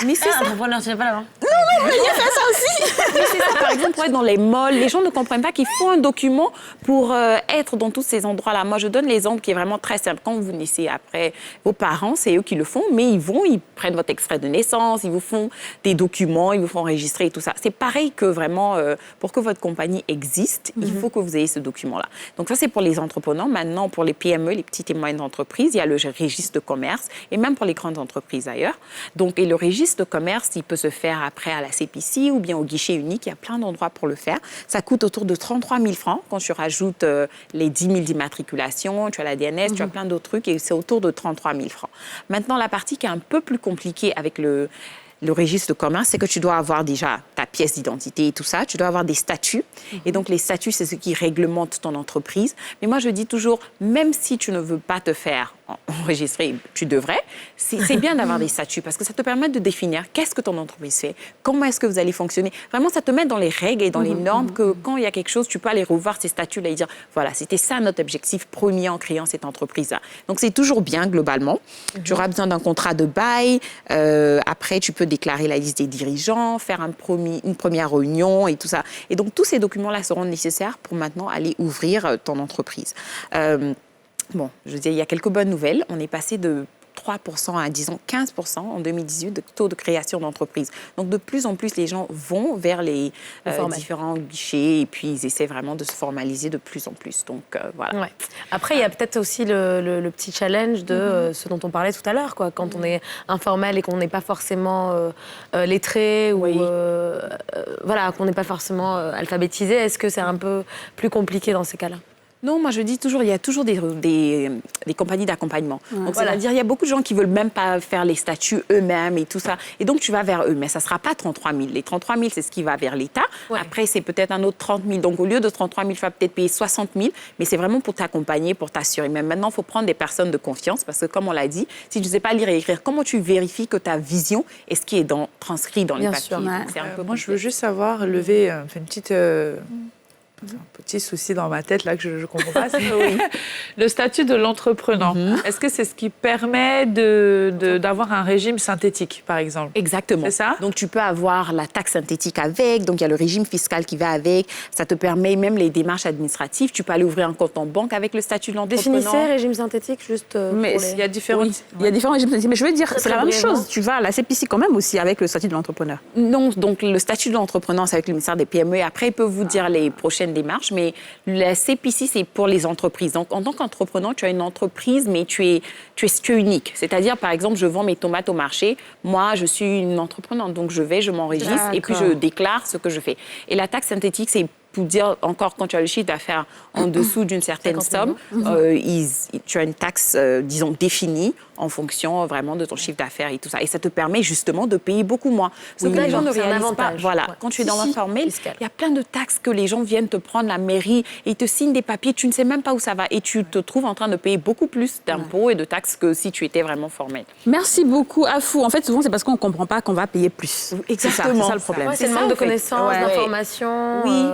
Mais c'est ça. Entrepreneur, tu n'es pas là. Non, il a fait ça aussi. Mais c'est ça, par exemple, pour être dans les malls, les gens ne comprennent pas qu'il faut un document pour être dans tous ces endroits-là. Moi, je donne l'exemple qui est vraiment très simple. Quand vous naissez après, vos parents, c'est eux qui le font, mais ils prennent votre extrait de naissance, ils vous font des documents, ils vous font enregistrer et tout ça. C'est pareil que vraiment, pour que votre compagnie existe, il faut que vous ayez ce document-là. Donc ça, c'est pour les entrepreneurs. Maintenant, pour les PME, les petites et moyennes entreprises, il y a le registre de commerce et même pour les grandes entreprises d'ailleurs. Donc, et le registre de commerce, il peut se faire après à la CPC ou bien au guichet unique. Il y a plein d'endroits pour le faire. Ça coûte autour de 33 000 francs quand tu rajoutes les 10 000 d'immatriculation, tu as la DNS, tu as plein d'autres trucs et c'est autour de 33 000 francs. Maintenant, la partie qui est un peu plus compliquée avec le registre de commerce, c'est que tu dois avoir déjà ta pièce d'identité et tout ça. Tu dois avoir des statuts. Et donc, les statuts, c'est ce qui réglemente ton entreprise. Mais moi, je dis toujours, même si tu ne veux pas te faire enregistrer, tu devrais, c'est bien d'avoir des statuts parce que ça te permet de définir qu'est-ce que ton entreprise fait, comment est-ce que vous allez fonctionner. Vraiment, ça te met dans les règles et dans les normes que quand il y a quelque chose, tu peux aller revoir ces statuts-là et dire, voilà, c'était ça notre objectif premier en créant cette entreprise-là. Donc, c'est toujours bien, globalement. Tu auras besoin d'un contrat de bail. Après, tu peux déclarer la liste des dirigeants, faire une première réunion et tout ça. Et donc, tous ces documents-là seront nécessaires pour maintenant aller ouvrir ton entreprise. Bon, je veux dire, il y a quelques bonnes nouvelles. On est passé de 3% à, disons, 15% en 2018 de taux de création d'entreprises. Donc, de plus en plus, les gens vont vers les différents guichets et puis ils essaient vraiment de se formaliser de plus en plus. Donc, voilà. Ouais. Après, il y a peut-être aussi le petit challenge de ce dont on parlait tout à l'heure, quoi. Quand on est informel et qu'on n'est pas forcément lettré ou voilà, qu'on n'est pas forcément alphabétisé, est-ce que c'est un peu plus compliqué dans ces cas-là? Non, moi je dis toujours, il y a toujours des compagnies d'accompagnement. Donc Voilà. c'est-à-dire, il y a beaucoup de gens qui veulent même pas faire les statuts eux-mêmes et tout ça. Et donc tu vas vers eux, mais ça sera pas 33 000. Les 33 000, c'est ce qui va vers l'État. Après, c'est peut-être un autre 30 000. Donc au lieu de 33 000, tu vas peut-être payer 60 000, mais c'est vraiment pour t'accompagner, pour t'assurer. Mais maintenant, il faut prendre des personnes de confiance parce que, comme on l'a dit, si tu ne sais pas lire et écrire, comment tu vérifies que ta vision est ce qui est transcrit dans les papiers? Sûr, ouais. C'est un peu moi, je veux juste savoir, lever une petite... un petit souci dans ma tête là que je ne comprends pas. Le statut de l'entrepreneur. Est-ce que c'est ce qui permet d'avoir un régime synthétique, par exemple? Exactement. C'est ça? Donc, tu peux avoir la taxe synthétique avec, donc il y a le régime fiscal qui va avec. Ça te permet même les démarches administratives. Tu peux aller ouvrir un compte en banque avec le statut de l'entrepreneur. Définissez régime synthétique juste Mais pour les... il y a différents régimes synthétiques. Mais je veux dire, c'est la même chose. Tu vas à la CPC quand même aussi avec le statut de l'entrepreneur. Non, donc le statut de l'entrepreneur, c'est avec le ministère des PME. Après, ils peuvent vous dire les prochaines démarches, mais la CPC, c'est pour les entreprises. Donc, en tant qu'entrepreneur, tu as une entreprise, mais tu es unique. C'est-à-dire, par exemple, je vends mes tomates au marché. Moi, je suis une entrepreneur, donc je m'enregistre et puis je déclare ce que je fais. Et la taxe synthétique, c'est pour dire encore, quand tu as le chiffre d'affaires en dessous d'une certaine somme, tu as une taxe, disons, définie en fonction vraiment de ton chiffre d'affaires et tout ça. Et ça te permet justement de payer beaucoup moins. Ce que les gens ne réalisent pas. Voilà. Ouais. Quand tu es dans l'informel, il y a plein de taxes que les gens viennent te prendre, la mairie, et ils te signent des papiers, tu ne sais même pas où ça va. Et tu te trouves en train de payer beaucoup plus d'impôts et de taxes que si tu étais vraiment formel. Merci beaucoup, Afou. En fait, souvent, c'est parce qu'on ne comprend pas qu'on va payer plus. Exactement. C'est ça le problème. Ouais, c'est le manque de connaissances, d'informations. Oui.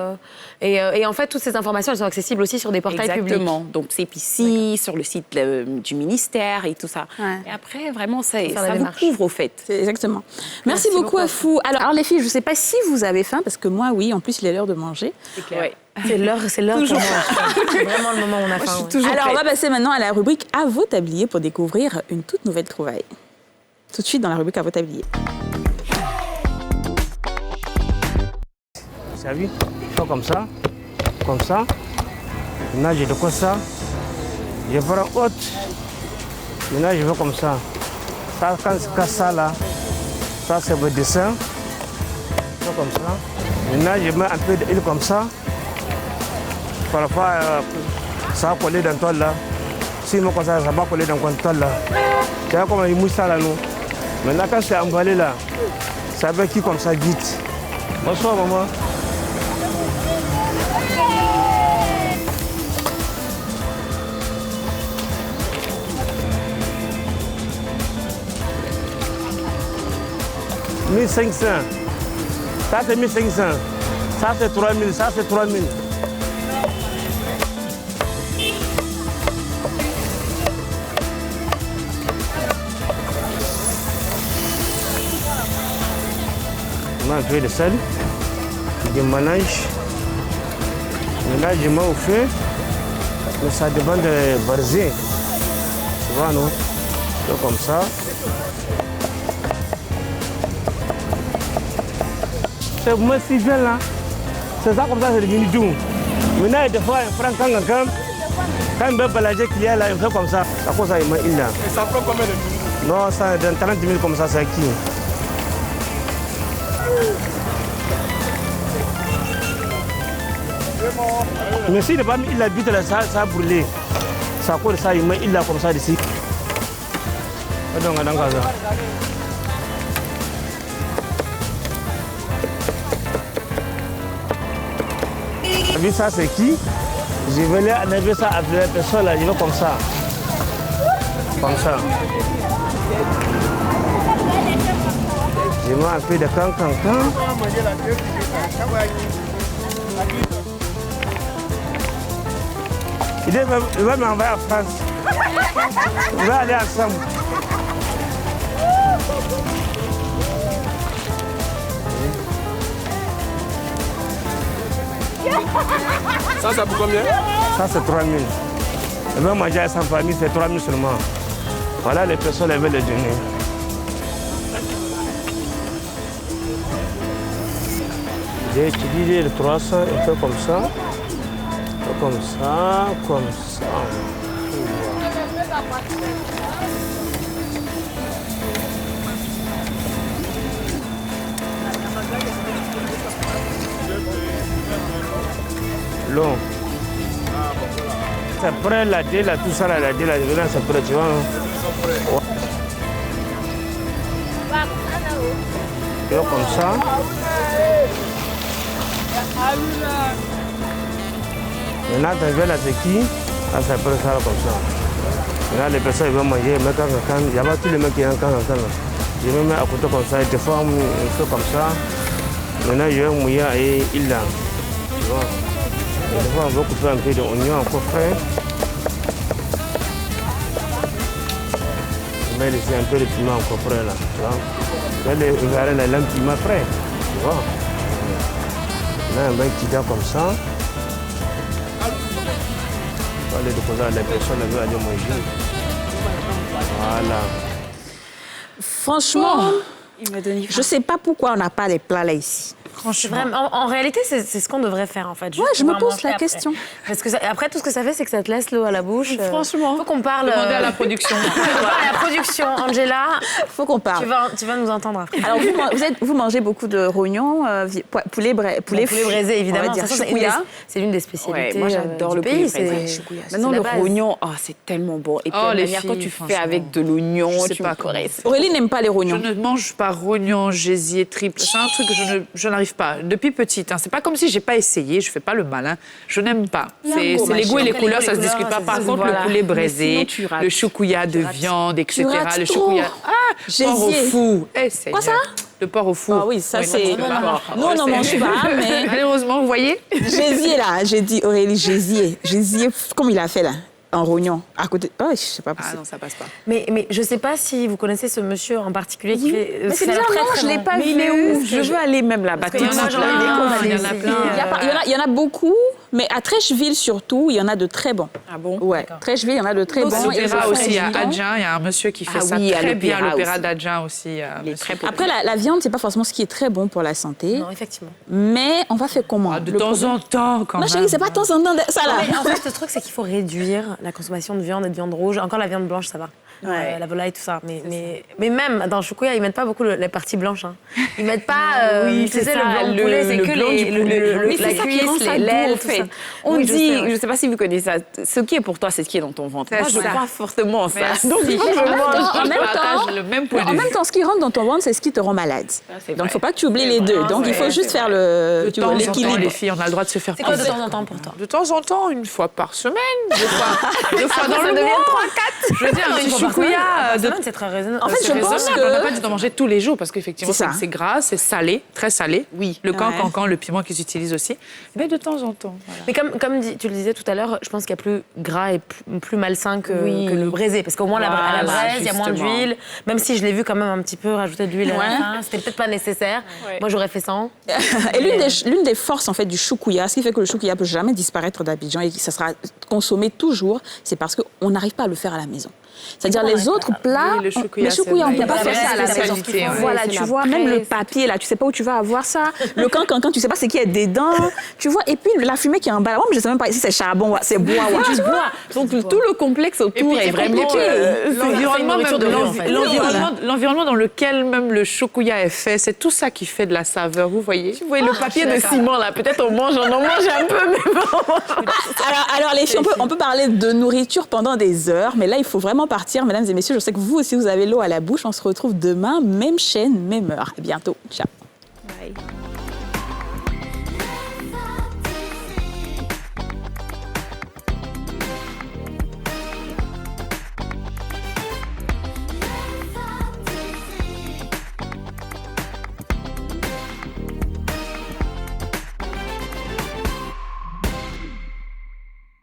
Et en fait, toutes ces informations, elles sont accessibles aussi sur des portails publics. Exactement. Donc, c'est ici, sur le site du ministère et tout ça. Ouais. Et après, vraiment, ça vous couvre au fait. Exactement. Merci beaucoup, Afou. Alors, les filles, je ne sais pas si vous avez faim, parce que moi, oui, en plus, il est l'heure de manger. C'est clair. Ouais. C'est l'heure pour moi. C'est vraiment le moment où on a faim. Alors, on va passer maintenant à la rubrique À vos tabliers pour découvrir une toute nouvelle trouvaille. Tout de suite dans la rubrique À vos tabliers. Ça vu? Comme ça. Maintenant, je décolle ça. Je prends haute. Maintenant, je vais comme ça. Ça, quand je casse ça là, ça c'est le dessin. Ça comme ça. Maintenant, je mets un peu d'huile comme ça. Parfois, ça va coller dans le toile là. Sinon, comme ça va coller dans le toile là. Tu vois comment il mousse ça là, nous. Maintenant, quand c'est emballé là, ça va qui comme ça vite. Bonsoir, maman. « 1500. Ça, c'est 1500. Ça, c'est 3000. Ça, c'est 3000. On a un peu de sel, du mélange. Maintenant, je mets au feu. Mais ça dépend de barzier. Tu vois, non? C'est comme ça. C'est moi si bien là. C'est ça comme ça, c'est devenu doux. Maintenant, des fois, il prend quand il veut balager qu'il y a là, il fait comme ça. Ça cause ça, il met il là. Et ça prend combien de minutes? Non, ça, dans 30 000 comme ça, c'est acquis. Mais s'il n'est pas mis il la bite là, ça a brûlé. Ça cause ça, il met il là comme ça d'ici. Donc, on a ça. Vu ça c'est qui? Je vais aller enlever ça avec la personne là, je vais comme ça. Comme ça. Je mets un peu de cancan. Il va m'envoyer en France. On va aller ensemble. Ça pour combien? Ça, c'est 3 000. Et même manger à sa famille, c'est 3 000 seulement. Voilà, les personnes veulent le donner. J'ai utilisé le 300 et fait comme ça. Comme ça, comme ça. Long. C'est prêt, la dé, là, tout ça, la dé, là, c'est prêt, tu vois. Ouais. Comme ça. Maintenant, tu veux la tequille, c'est prêt, ça, comme ça. Maintenant, les personnes vont manger, mais quand il n'y a pas tous les mecs qui ont quand je me mets à côté comme ça, et des fois, un peu comme ça. Maintenant, je vais mouiller et il l'a. Tu vois. Des fois, on va couper un peu d'oignon encore frais. On met ici un peu de piment encore frais là. Tu vois. Vous verrez les lames piment frais. Tu vois. On met un petit gars comme ça. On va aller déposer à les personnes qui veulent aller manger. Voilà. Franchement, je ne sais pas pourquoi on n'a pas les plats là ici. Vraiment, en réalité, c'est ce qu'on devrait faire en fait. Ouais, je me pose la question. Parce que après, tout ce que ça fait, c'est que ça te laisse l'eau à la bouche. Franchement, faut qu'on parle. Demandez à la production. À la production, Angela. Faut qu'on parle. Tu vas nous entendre après. Alors, vous mangez beaucoup de rognons, poulet braisé, évidemment. C'est l'une des spécialités. Ouais, moi, j'adore le poulet braisé. Maintenant, le rognon, c'est tellement bon. Et puis, la manière quand tu fais avec de l'oignon, tu me caresses. Aurélie n'aime pas les rognons. Je ne mange pas rognon, gésier, triple. C'est un truc que je n'arrive pas. Depuis petite, c'est pas comme si j'ai pas essayé, je fais pas le malin. Je n'aime pas. C'est les goûts et les couleurs, ça se discute pas. Par contre, le poulet braisé, le choukouya de viande, etc. Le choukouya. Porc au fou. Quoi ça? Le porc au fou. Ah oui, ça c'est. Nous, on n'en mange pas, mais. Malheureusement, vous voyez. Gésier là, j'ai dit Aurélie, gésier, comme il a fait là. En rognon, à côté. Oh, je sais pas. Ah non, ça passe pas. Mais je sais pas si vous connaissez ce monsieur en particulier qui fait. Mais c'est bizarre, non, je l'ai pas vu. Il est où? Je veux aller même là-bas. Il y en a plein. Il y en a beaucoup, mais à Trècheville surtout, il y en a de très bons. Ah bon? Ouais, Trècheville, il y en a de très bons. L'opéra aussi, à Adjun, il y a un monsieur qui fait ça très bien. L'opéra d'Adjun aussi. Après, la viande, c'est pas forcément ce qui est très bon pour la santé. Non, effectivement. Mais on va faire comment? De temps en temps, quand même. Non, chérie, c'est pas de temps en temps. Ça là. En fait, le truc, c'est qu'il faut réduire la consommation de viande et de viande rouge. Encore la viande blanche, ça va. La volaille, tout ça. Mais même dans le choukouya, ils mettent pas beaucoup les parties blanches. Hein. Ils mettent pas. Oui, c'est ça, le blanc de poulet, c'est que la cuisse, les lèvres. On dit, je sais pas si vous connaissez ça, ce qui est pour toi, c'est ce qui est dans ton ventre. Moi, je crois fortement ça. Donc, il faut que je mange le même point de vue. En même temps, ce qui rentre dans ton ventre, c'est ce qui te rend malade. Donc, il ne faut pas que tu oublies les deux. Donc, il faut juste faire l'équilibre. Les filles, on a le droit de se faire plaisir. C'est quoi de temps en temps pour toi? De temps en temps, une fois par semaine, deux fois dans le mois. 3-4. Je veux dire, un petit choukouya de... c'est très raisonnable. En fait, je pense que... On n'a pas dit d'en manger tous les jours parce qu'effectivement, c'est gras, c'est salé, très salé. Oui. Le cancan, le piment qu'ils utilisent aussi. Mais de temps en temps. Voilà. Mais comme tu le disais tout à l'heure, je pense qu'il y a plus gras et plus malsain que le braisé. Parce qu'au moins, à la braise, il y a moins d'huile. Même si je l'ai vu quand même un petit peu rajouter de l'huile à la fin, c'était peut-être pas nécessaire. Moi, j'aurais fait ça. Et l'une des forces, en fait, du choukouya, ce qui fait que le choukouya ne peut jamais disparaître d'Abidjan et que ça sera consommé toujours, c'est parce qu'on n'arrive pas à le faire à la maison. C'est-à-dire les autres plats, le choukouya, on ne peut pas faire ça à la maison. Voilà, tu vois, même le papier, là, tu ne sais pas où tu vas avoir ça. Le cancan, tu ne sais pas ce qu'il y a dedans. Tu vois, et puis la fumée qui est en bas là, je ne sais même pas si c'est charbon, c'est bois. Du bois. Donc tout le complexe autour est vraiment... L'environnement dans lequel même le choukouya est fait, c'est tout ça qui fait de la saveur, vous voyez. Vous voyez le papier de ciment, là, peut-être on en mange un peu, mais bon. Alors les filles, on peut parler de nourriture pendant des heures, mais là, il faut vraiment partir, mesdames et messieurs. Je sais que vous aussi, vous avez l'eau à la bouche. On se retrouve demain, même chaîne, même heure. À bientôt. Ciao.